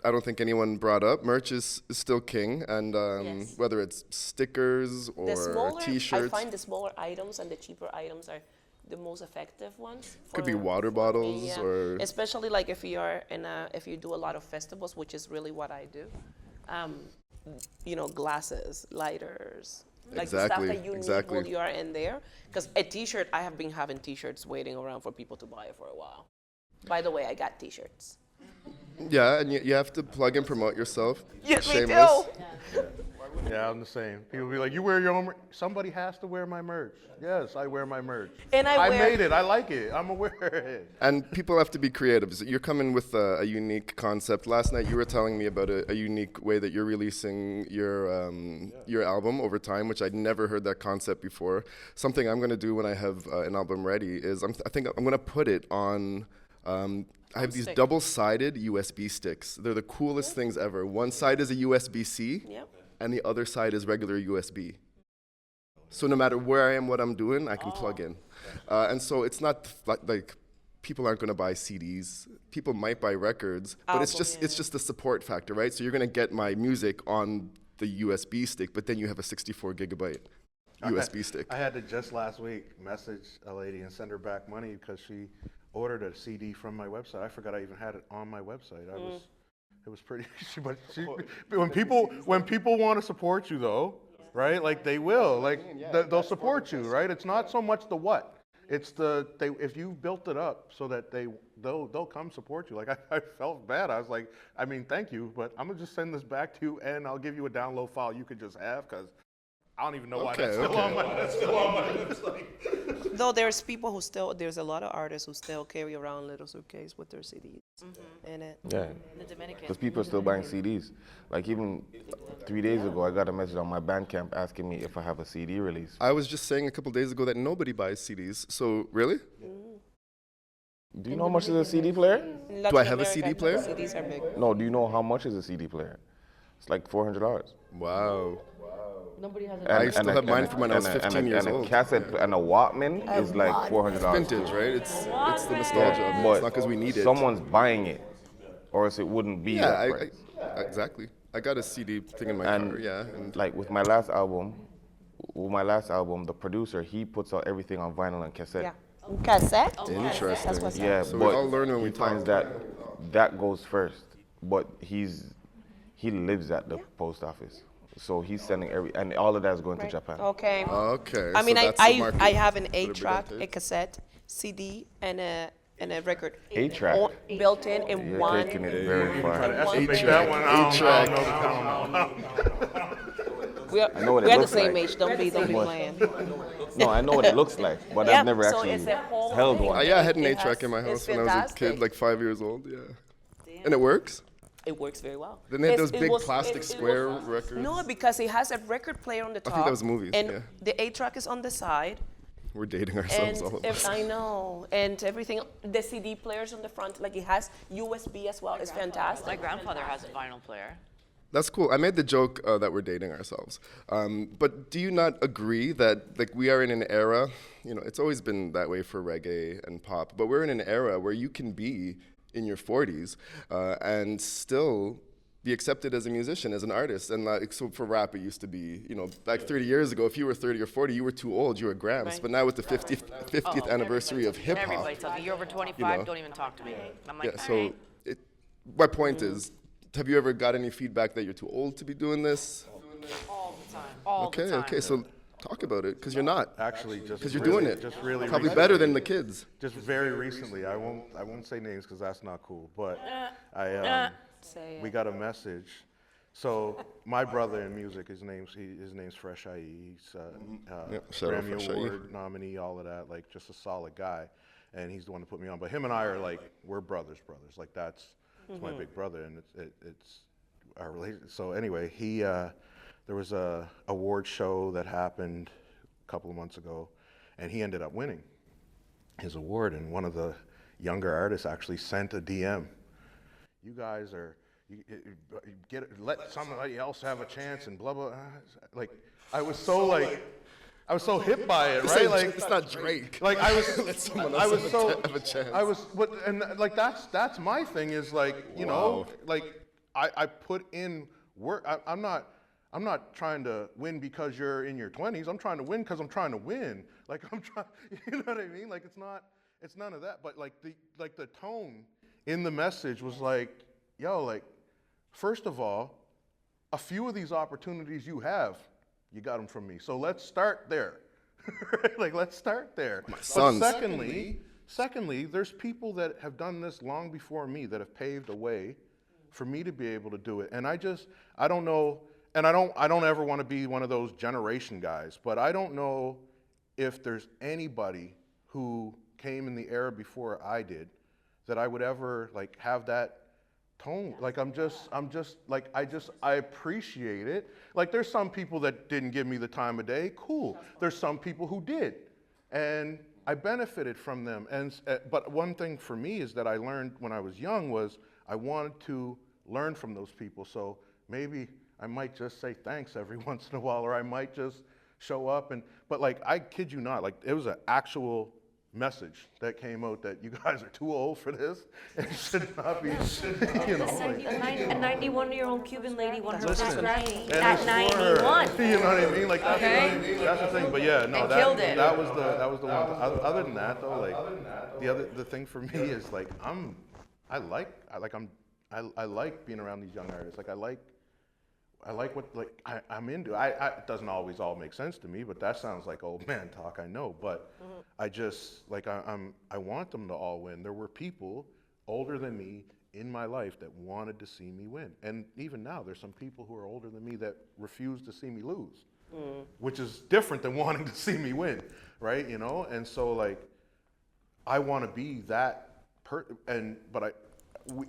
I don't think anyone brought up. Merch is still king, and Yes. whether it's stickers The or smaller, I T-shirts, find the smaller items and the cheaper items are the most effective ones. could be for- water for bottles me, yeah. or Especially like if if you do a lot of festivals, which is really what I do. Glasses, lighters, like the Exactly, stuff that you exactly. need while you are in there. Because a T-shirt, I have been having T-shirts waiting around for people to buy it for a while. By the way, I got T-shirts. yeah, and you have to plug and promote yourself. Yes, we Shameless. do. Yeah, I'm the same. People be like, you wear your own merch. Somebody has to wear my merch. Yes, I wear my merch. And I wear- made it. I like it. I'm aware of it. And people have to be creative. So you're coming with a unique concept. Last night you were telling me about a unique way that you're releasing your album over time, which I'd never heard that concept before. Something I'm going to do when I have an album ready is I think I'm going to put it on. I have these Stick. double-sided USB sticks. They're the coolest things ever. One side is a USB-C, Yep. and the other side is regular USB. So no matter where I am, what I'm doing, I can plug in. And so it's not like people aren't going to buy CDs. People might buy records, but it's Album, just the support factor, right? So you're going to get my music on the USB stick, but then you have a 64 gigabyte USB stick. I had to just last week message a lady and send her back money because she ordered a CD from my website. I forgot I even had it on my website. It was pretty. But when people want to support you though, right? Like they will. Like they'll support you, right? It's not so much the what. It's if you built it up so that they'll come support you. Like I felt bad. I was like, I mean, thank you, but I'm gonna just send this back to you and I'll give you a download file you could just have because I don't even know why Okay, that's still on my. That's still on my. It's like, Though there's people who still, there's a lot of artists who still carry around little suitcase with their CDs in it. Yeah. The Dominican. Because people are still buying CDs. Like even 3 days ago, I got a message on my Bandcamp asking me if I have a CD release. I was just saying a couple days ago that nobody buys CDs. So really? Do you know how much is a CD player? In Do I Latin have a America, CD player? CDs are big. No, do you know how much is a CD player? It's like $400. Wow. Nobody has I still have mine from when I was 15 years and old. a cassette and a Walkman is like $400. Vintage, right? It's the nostalgia of it. But It's not because we need it. someone's buying it, or else it wouldn't be Yeah, that price. exactly. I got a CD thing in my And car. Yeah. And like with my last album, the producer, he puts out everything on vinyl and cassette. Yeah. Cassette? interesting. That's what's Yeah, So but we all learn when we he finds talk. that goes first. But he lives at the post office, so he's sending and all of that is going to Japan. Okay. Okay. I mean, so that's the market I have an for the big 8-track, a tape. cassette, CD, and a record. 8-track. All built in You're one. taking it very far. estimate that one. I Eight-track. don't know. We are, know what it we are the looks same like. age. Don't be But- playing. No, I know what it looks like, but Yeah, I've never so actually it's a whole held thing. one. Yeah, I had an It 8-track has- in my it's house when I was a kid, fantastic. like 5 years old. Yeah. And it works? It works very well. Then they had those It big was- plastic it square was- records. No, because it has a record player on the top. think that was movies, And yeah. the 8-track is on the side. We're dating ourselves, all of us. I know. And everything, the CD player's on the front. Like it has USB as well. It's fantastic. My grandfather has a vinyl player. That's cool. I made the joke that we're dating ourselves. But do you not agree that like we are in an era, it's always been that way for reggae and pop, but we're in an era where you can be in your 40s and still be accepted as a musician, as an artist. And like, so for rap, it used to be, back 30 years ago, if you were 30 or 40, you were too old, you were Gramps. Right. But now with the 50th anniversary of hip hop, Everybody tells me, you're over 25, know. don't even talk to me. I'm like, yeah, all so right. my point is, have you ever got any feedback that you're too old to be doing this? All the time. All Okay, the time. okay, so talk about it, because you're not. Actually, just Because you're really- doing it. Just really Probably recently. better than the kids. Just very recently, I won't say names because that's not cool. But Say we it. got a message. So my brother in music, his name's Fresh IE. He's shout out Grammy Fresh IE. Award nominee, all of that. Like just a solid guy, and he's the one to put me on. But him and I are like we're brothers. Like that's my big brother, and it's our relation. So anyway, there was a award show that happened a couple of months ago, and he ended up winning his award. And one of the younger artists actually sent a DM. You guys are. Let somebody else have a chance and blah blah. Like I was so hit by it, right? Like It's not Drake. like I was Let someone I else was have so have a chance. I was but and like that's my thing is like you know Wow. like I put in work. I'm not trying to win because you're in your 20s. I'm trying to win because I'm trying to win. Like I'm trying, you know what I mean? Like it's none of that. But like the tone in the message was like, yo, like first of all, a few of these opportunities you have, you got them from me. So let's start there. Like let's start there. But sons. secondly, there's people that have done this long before me that have paved a way for me to be able to do it. And I don't know, and I don't ever want to be one of those generation guys, but I don't know if there's anybody who came in the era before I did that I would ever like have that tone. Like I appreciate it. Like there's some people that didn't give me the time of day. Cool. There's some people who did, and I benefited from them. And but one thing for me is that I learned when I was young was I wanted to learn from those people. So maybe I might just say thanks every once in a while, or I might just show up. But like I kid you not, like it was an actual message that came out that you guys are too old for this and should not be, you know. Like, A 91-year-old Cuban lady won her Listen, first Grammy and at it's 91. for her. You know what I mean? Like that's, Okay. that's the thing. But yeah, no, And killed it. that was the one. Other than that, though, like the thing for me is like I like being around these young artists. Like I like what like I'm into. It doesn't always all make sense to me, but that sounds like old man talk. I know, but I just like I want them to all win. There were people older than me in my life that wanted to see me win, and even now there's some people who are older than me that refuse to see me lose. which is different than wanting to see me win, right? You know, and so like, I want to be that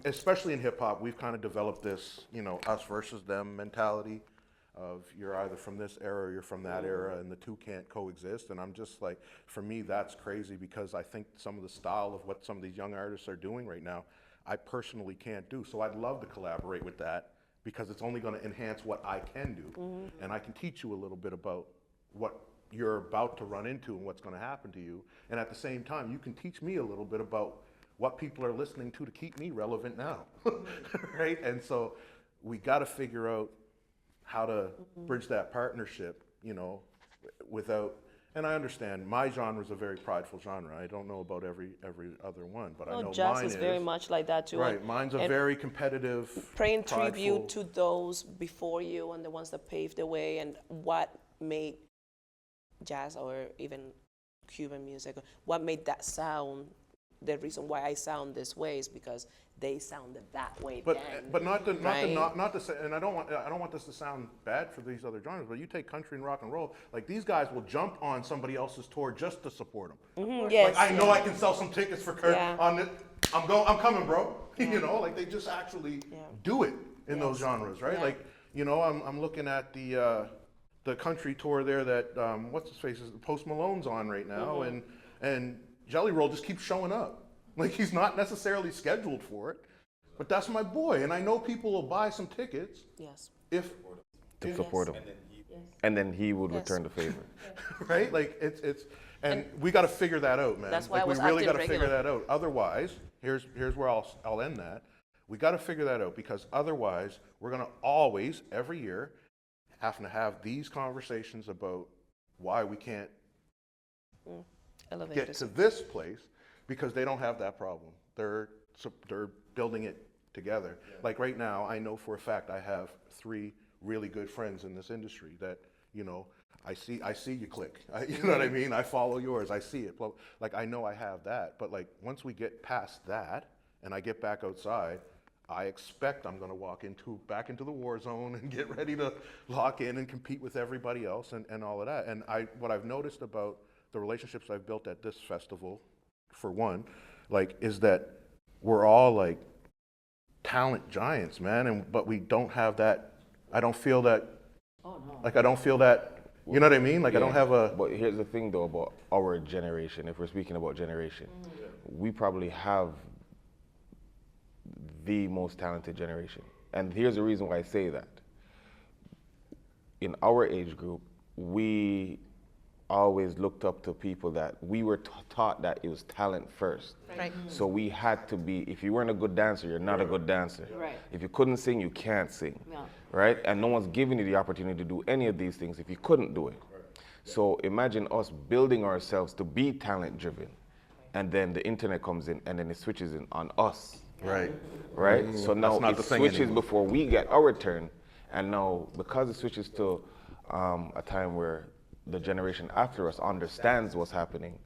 especially in hip hop, we've kind of developed this, you know, us versus them mentality of you're either from this era or you're from that era, and the two can't coexist. And I'm just like, for me, that's crazy, because I think some of the style of what some of these young artists are doing right now, I personally can't do. So I'd love to collaborate with that, because it's only going to enhance what I can do. And I can teach you a little bit about what you're about to run into and what's going to happen to you. And at the same time, you can teach me a little bit about what people are listening to keep me relevant now, right? And so we got to figure out how to bridge that partnership, you know, without, and I understand my genre is a very prideful genre. I don't know about every other one, but I know jazz mine is very much like that too. Right, mine's a very competitive, paying prideful. tribute to those before you and the ones that paved the way, and what made jazz or even Cuban music, what made that sound. The reason why I sound this way is because they sounded that way then. But not to say, and I don't want this to sound bad for these other genres, but you take country and rock and roll, like these guys will jump on somebody else's tour just to support them. Yes, like I know I can sell some tickets for Kurt Yeah. on it. I'm coming, bro. You know, like they just actually do it in those genres, right? Yeah. Like, you know, I'm looking at the country tour there that what's his face is Post Malone's on right now, and Jelly Roll just keeps showing up. Like he's not necessarily scheduled for it, but that's my boy, and I know people will buy some tickets Yes. if To support him. And then he would return the favor. right? Like it's and we got to figure that out, man. That's why like I was we really acting got to figure regular. that out. Otherwise, here's where I'll end that. We got to figure that out, because otherwise we're gonna always every year having to have these conversations about why we can't get Elevators. to this place, because they don't have that problem. They're building it together. Like right now, I know for a fact I have 3 really good friends in this industry that, you know, I see you click. You know what I mean? I follow yours. I see it. Like I know I have that. But like once we get past that and I get back outside, I expect I'm going to walk back into the war zone and get ready to lock in and compete with everybody else and all of that. And what I've noticed about the relationships I've built at this festival, for one, like, is that we're all like talent giants, man, but we don't have that. I don't feel that. Oh, no. Like I don't feel that. You know what I mean? Like I don't have a. But here's the thing, though, about our generation. If we're speaking about generation, we probably have the most talented generation. And here's the reason why I say that. In our age group, we always looked up to people that we were taught that it was talent first. Right. So we had to be, if you weren't a good dancer, you're not a good dancer. Right. If you couldn't sing, you can't sing. Yeah. Right? And no one's giving you the opportunity to do any of these things if you couldn't do it. So imagine us building ourselves to be talent driven, and then the internet comes in and then it switches in on us. Right. Right? So now not it the thing switches anymore. before we get our turn, and now because it switches to a time where the generation after us understands what's happening,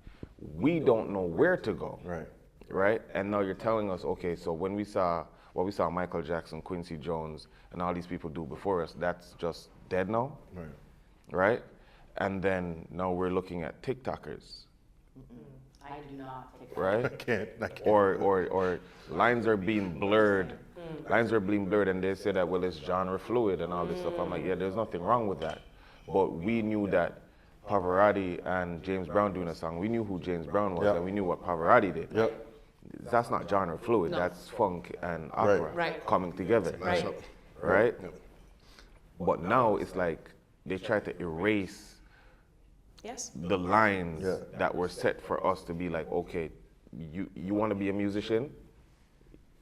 we don't know where to go. Right. Right? And now you're telling us, okay, so when we saw what we saw Michael Jackson, Quincy Jones, and all these people do before us, that's just dead now. Right. Right? And then now we're looking at TikTokers, I do not take right? I can't. Or lines are being blurred. Lines are being blurred, and they say that, well, it's genre fluid and all this stuff. I'm like, yeah, there's nothing wrong with that. But we knew that Pavarotti and James Brown doing a song, we knew who James Brown was, Yep. and we knew what Pavarotti did. Yep. That's not genre fluid, that's funk and opera Right. coming together. Right. Right? Yep. But now it's like they try to erase Yes. the lines Yeah. that were set for us to be like, okay, you want to be a musician?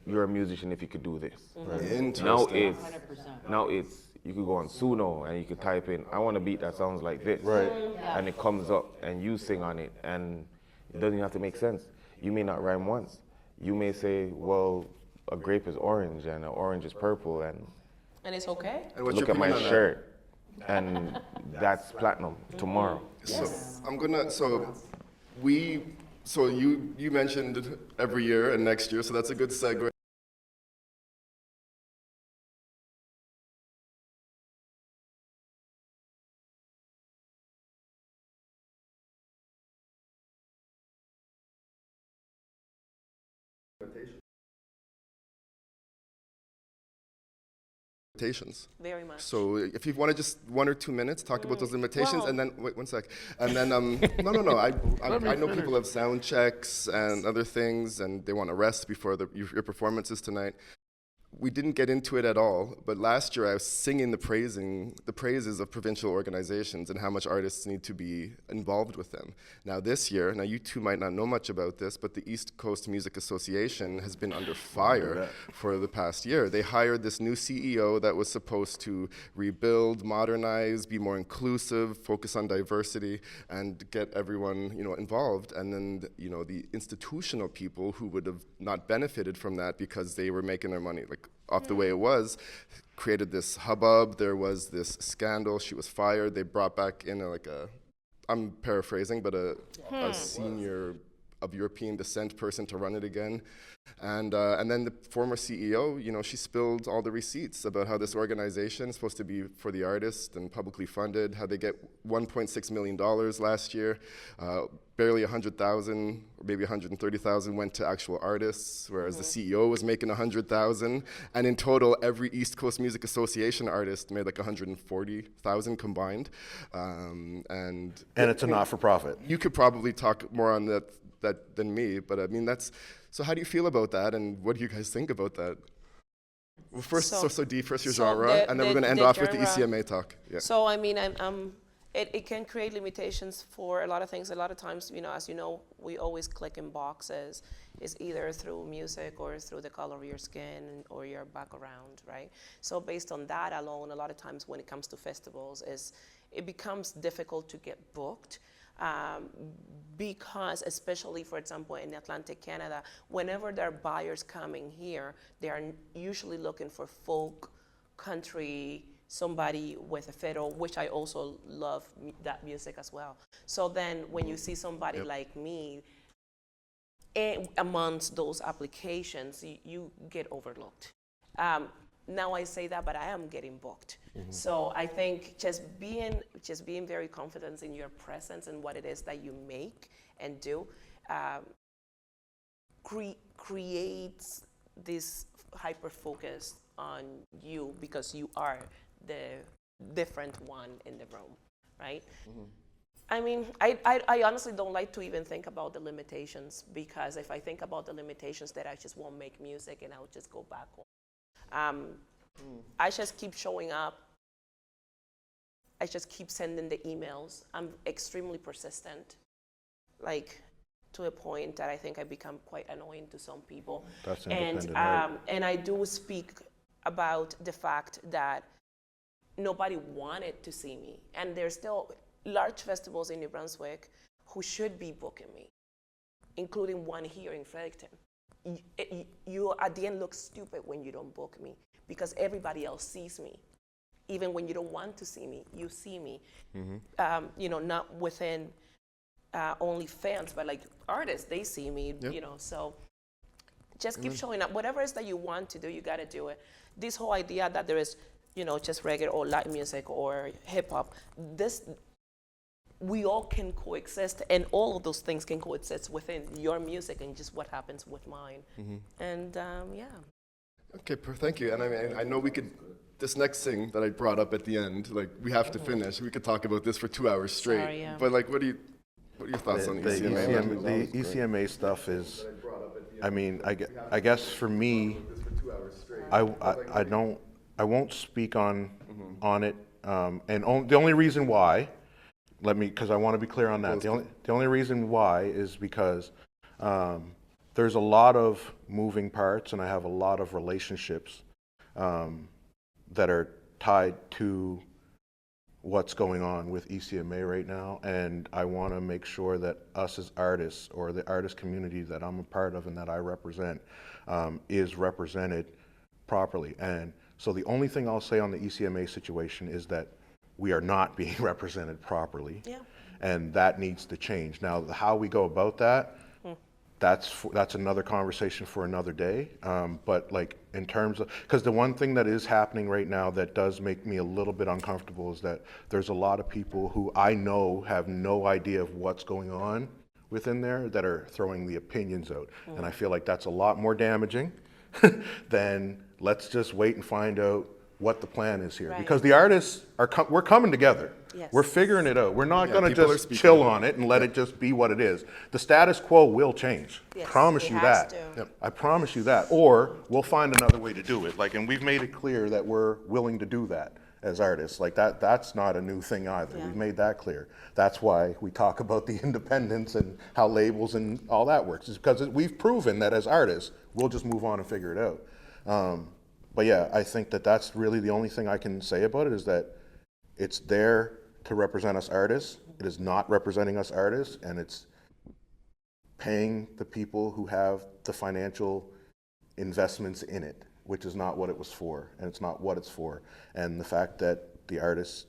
You're a musician if you could do this. Now it's 100%. you could go on Suno and you could type in, I want a beat that sounds like this. Right. And it comes up and you sing on it, and it doesn't have to make sense. You may not rhyme once. You may say, well, a grape is orange and an orange is purple, and And it's okay? And what's look your at my opinion on that? shirt, and that's platinum tomorrow. So I'm gonna. So you mentioned every year and next year, so that's a good segue. limitations. Very much. So if you want to just 1 or 2 minutes talk about those limitations, Well- and then wait 1 sec, and then no, I know people have sound checks and other things, and they want to rest before your performances tonight. We didn't get into it at all, but last year I was singing the praises of provincial organizations and how much artists need to be involved with them. Now this year, now you two might not know much about this, but the East Coast Music Association has been under fire for the past year. They hired this new CEO that was supposed to rebuild, modernize, be more inclusive, focus on diversity, and get everyone, involved. And then, the institutional people who would have not benefited from that because they were making their money off the way it was, created this hubbub. There was this scandal. She was fired. They brought back in I'm paraphrasing, but a senior of European descent person to run it again. And then the former CEO, she spilled all the receipts about how this organization is supposed to be for the artists and publicly funded, how they get $1.6 million last year. Barely 100,000, or maybe 130,000 went to actual artists, whereas the CEO was making 100,000. And in total, every East Coast Music Association artist made 140,000 combined. And it's a not-for-profit. You could probably talk more on that than me, but I mean so how do you feel about that, and what do you guys think about that? Well, first, so D, first your genre, and then we're going to end off with the ECMA talk. Yeah. So I mean, it can create limitations for a lot of things. A lot of times, as you know, we always click in boxes. It's either through music or through the color of your skin or your background, right? So based on that alone, a lot of times when it comes to festivals, it becomes difficult to get booked. Because especially, for example, in Atlantic Canada, whenever there are buyers coming here, they are usually looking for folk, country, somebody with a fiddle, which I also love that music as well. So then when you see somebody like me amongst those applications, you get overlooked. Now I say that, but I am getting booked. So I think just being very confident in your presence and what it is that you make and do creates this hyper focus on you, because you are the different one in the room, right? I mean, I honestly don't like to even think about the limitations, because if I think about the limitations, that I just won't make music and I'll just go back home. I just keep showing up. I just keep sending the emails. I'm extremely persistent, to a point that I think I become quite annoying to some people. That's independent, right? And I do speak about the fact that nobody wanted to see me. And there's still large festivals in New Brunswick who should be booking me, including one here in Fredericton. You at the end look stupid when you don't book me, because everybody else sees me. Even when you don't want to see me, you see me. Not within only fans, but artists, they see me, so just keep showing up. Whatever it is that you want to do, you gotta do it. This whole idea that there is, just reggae or light music or hip hop, we all can coexist, and all of those things can coexist within your music and just what happens with mine. And yeah. Okay, thank you. And I mean, I know we could, this next thing that I brought up at the end, we have to finish. We could talk about this for 2 hours straight. Sorry, yeah. But what are your thoughts on The ECMA? the ECMA stuff is, I mean, I guess for me, I won't speak on it. And the only reason why, because I want to be clear on that. The only reason why is because there's a lot of moving parts, and I have a lot of relationships that are tied to what's going on with ECMA right now, and I want to make sure that us as artists, or the artist community that I'm a part of and that I represent, is represented properly. And so the only thing I'll say on the ECMA situation is that we are not being represented properly, and that needs to change. Now, how we go about that, that's another conversation for another day. But in terms of, because the one thing that is happening right now that does make me a little bit uncomfortable is that there's a lot of people who I know have no idea of what's going on within there that are throwing the opinions out. And I feel like that's a lot more damaging than let's just wait and find out what the plan is here. Right. Because the artists we're coming together. Yes. We're figuring it out. We're not going to people are just speaking chill up. on it and let it just be what it is. The status quo will change. Yes, Promise it you has that. to. I promise you that. Or we'll find another way to do it. Like, and we've made it clear that we're willing to do that as artists. Like that's not a new thing either. Yeah. We've made that clear. That's why we talk about the independence and how labels and all that works. Is because we've proven that as artists, we'll just move on and figure it out. But yeah, I think that that's really the only thing I can say about it is that it's there to represent us artists. It is not representing us artists, and it's paying the people who have the financial investments in it, which is not what it was for, and it's not what it's for. And the fact that the artists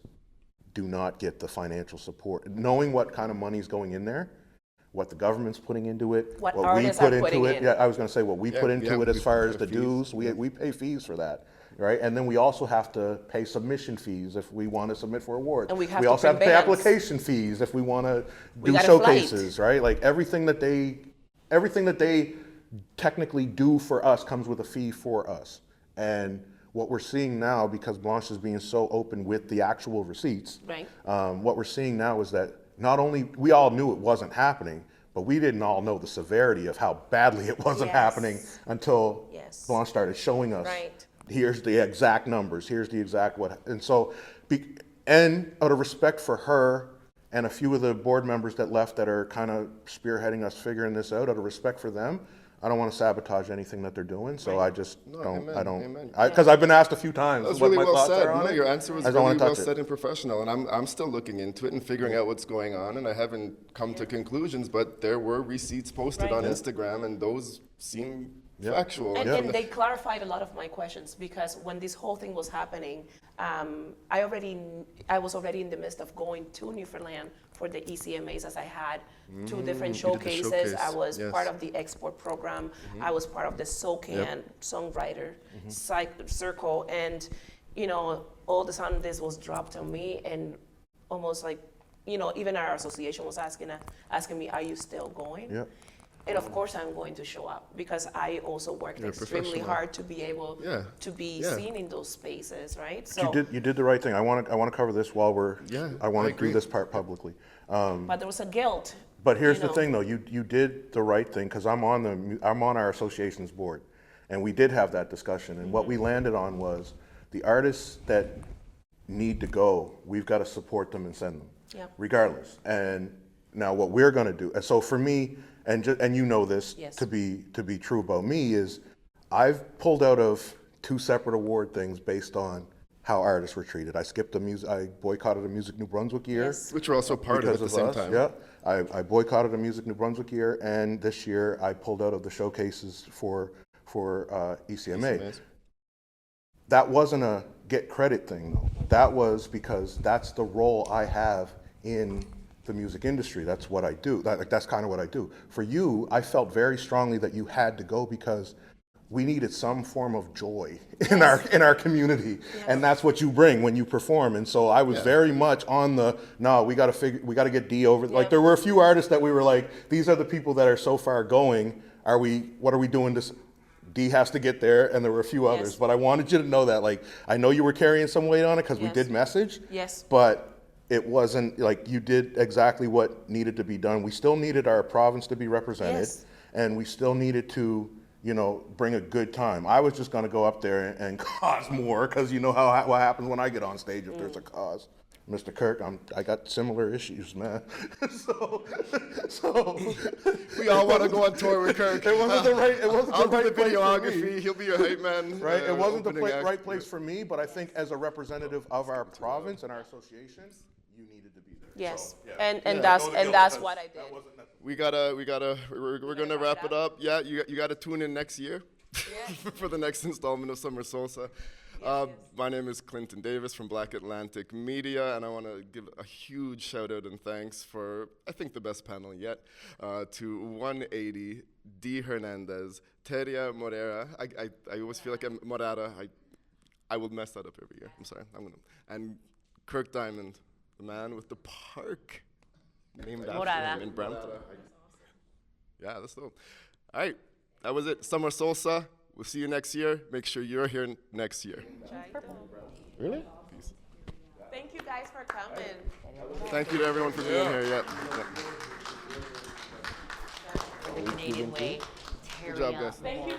do not get the financial support, knowing what kind of money is going in there, what the government's putting into it, What we artists put are into putting it. in. Yeah, I was going to say what we put into it as we far pay as the fees. dues. We pay fees for that, right? And then we also have to pay submission fees if we want to submit for awards. And we have to also have to bring pay bands. application fees if we want to We do got a showcases, right? Like everything that they technically do for us comes with a fee for us. And what we're seeing now, because Blanche is being so open with the actual receipts, Right. what we're seeing now is that not only we all knew it wasn't happening, but we didn't all know the severity of how badly it wasn't Yes. happening until Yes. Blanche started showing us. Right. Here's the exact numbers. Here's the exact what. And so, and out of respect for her and a few of the board members that left that are kind of spearheading us figuring this out, out of respect for them, I don't want to sabotage anything that they're doing. So I just amen, amen. because I've been asked a few times That was what really my well thoughts said. are on No, it. your answer was I don't really wanna well touch it. said and professional, and I'm still looking into it and figuring out what's going on, and I haven't come to conclusions, but there were receipts posted Right. on Yeah. Instagram, and those seem Yeah. factual. And they clarified a lot of my questions because when this whole thing was happening, I was already in the midst of going to Newfoundland for the ECMAs as I had two different you did the showcases. I showcase, was yes. part of the export program. I was part of the SOCAN songwriter circle, and all of a sudden this was dropped on me, and almost like even our association was asking me, "Are you still going?" Yeah. And of course, I'm going to show up because I also worked You're a extremely professional. hard to be able Yeah, to be yeah. seen in those spaces, right? So, You did the right thing. I want to cover this while I want I to do agree. this part publicly. but there was a guilt. But here's the know. thing, though. You did the right thing because I'm on our association's board, and we did have that discussion. And what we landed on was the artists that need to go, we've got to support them and send them, Yep. regardless. And now what we're going to do. And so for me, and you know this Yes. to be true about me is, I've pulled out of 2 separate award things based on how artists were treated. I skipped I boycotted a Music New Brunswick year. Yes. Which we're also part of at Because the same us, time. yeah. I boycotted a Music New Brunswick year, and this year I pulled out of the showcases for ECMA. ECMAs. That wasn't a get credit thing, though. That was because that's the role I have in the music industry. That's what I do. That's kind of what I do. For you, I felt very strongly that you had to go because we needed some form of joy in our community, and that's what you bring when you perform. And so I was very much on we got to get D over. Like there were a few artists that we were like, these are the people that are so far going. What are we doing this? D has to get there, and there were a few others. Yes. But I wanted you to know that, like, I know you were carrying some weight on it because we Yes. did message. Yes. But it wasn't like you did exactly what needed to be done. We still needed our province to be represented, Yes. and we still needed to, bring a good time. I was just going to go up there and cause more because you know what happens when I get on stage if there's a cause. Mr. Kirk, I got similar issues, man. so We all want to go on tour with Kirk. It wasn't the right. It wasn't I'll the do the right place for me. videography. He'll be your hype man. Right, it wasn't the opening act. right place for me, but I think as a representative of our province and our association, you needed to be there. Yes, So, yeah. and that's what I did. We're gonna wrap it up. Yeah, you gotta tune in next year for the next installment of Summer Soulsa. My name is Clinton Davis from Black Atlantic Media, and I want to give a huge shout out and thanks for, I think, the best panel yet, to 180, D. Hernandez, Teria Morera. I always feel like I'm Morara. I will mess that up every year. I'm sorry. And Kirk Diamond, the man with the park named after Morara. him in Brampton. Yeah, that's dope. All right, that was it. Summer Soulsa. We'll see you next year. Make sure you're here next year. Really? Peace. Thank you guys for coming. Thank you to everyone for being here. Yep. The Canadian way. Good job, guys. Thank you guys.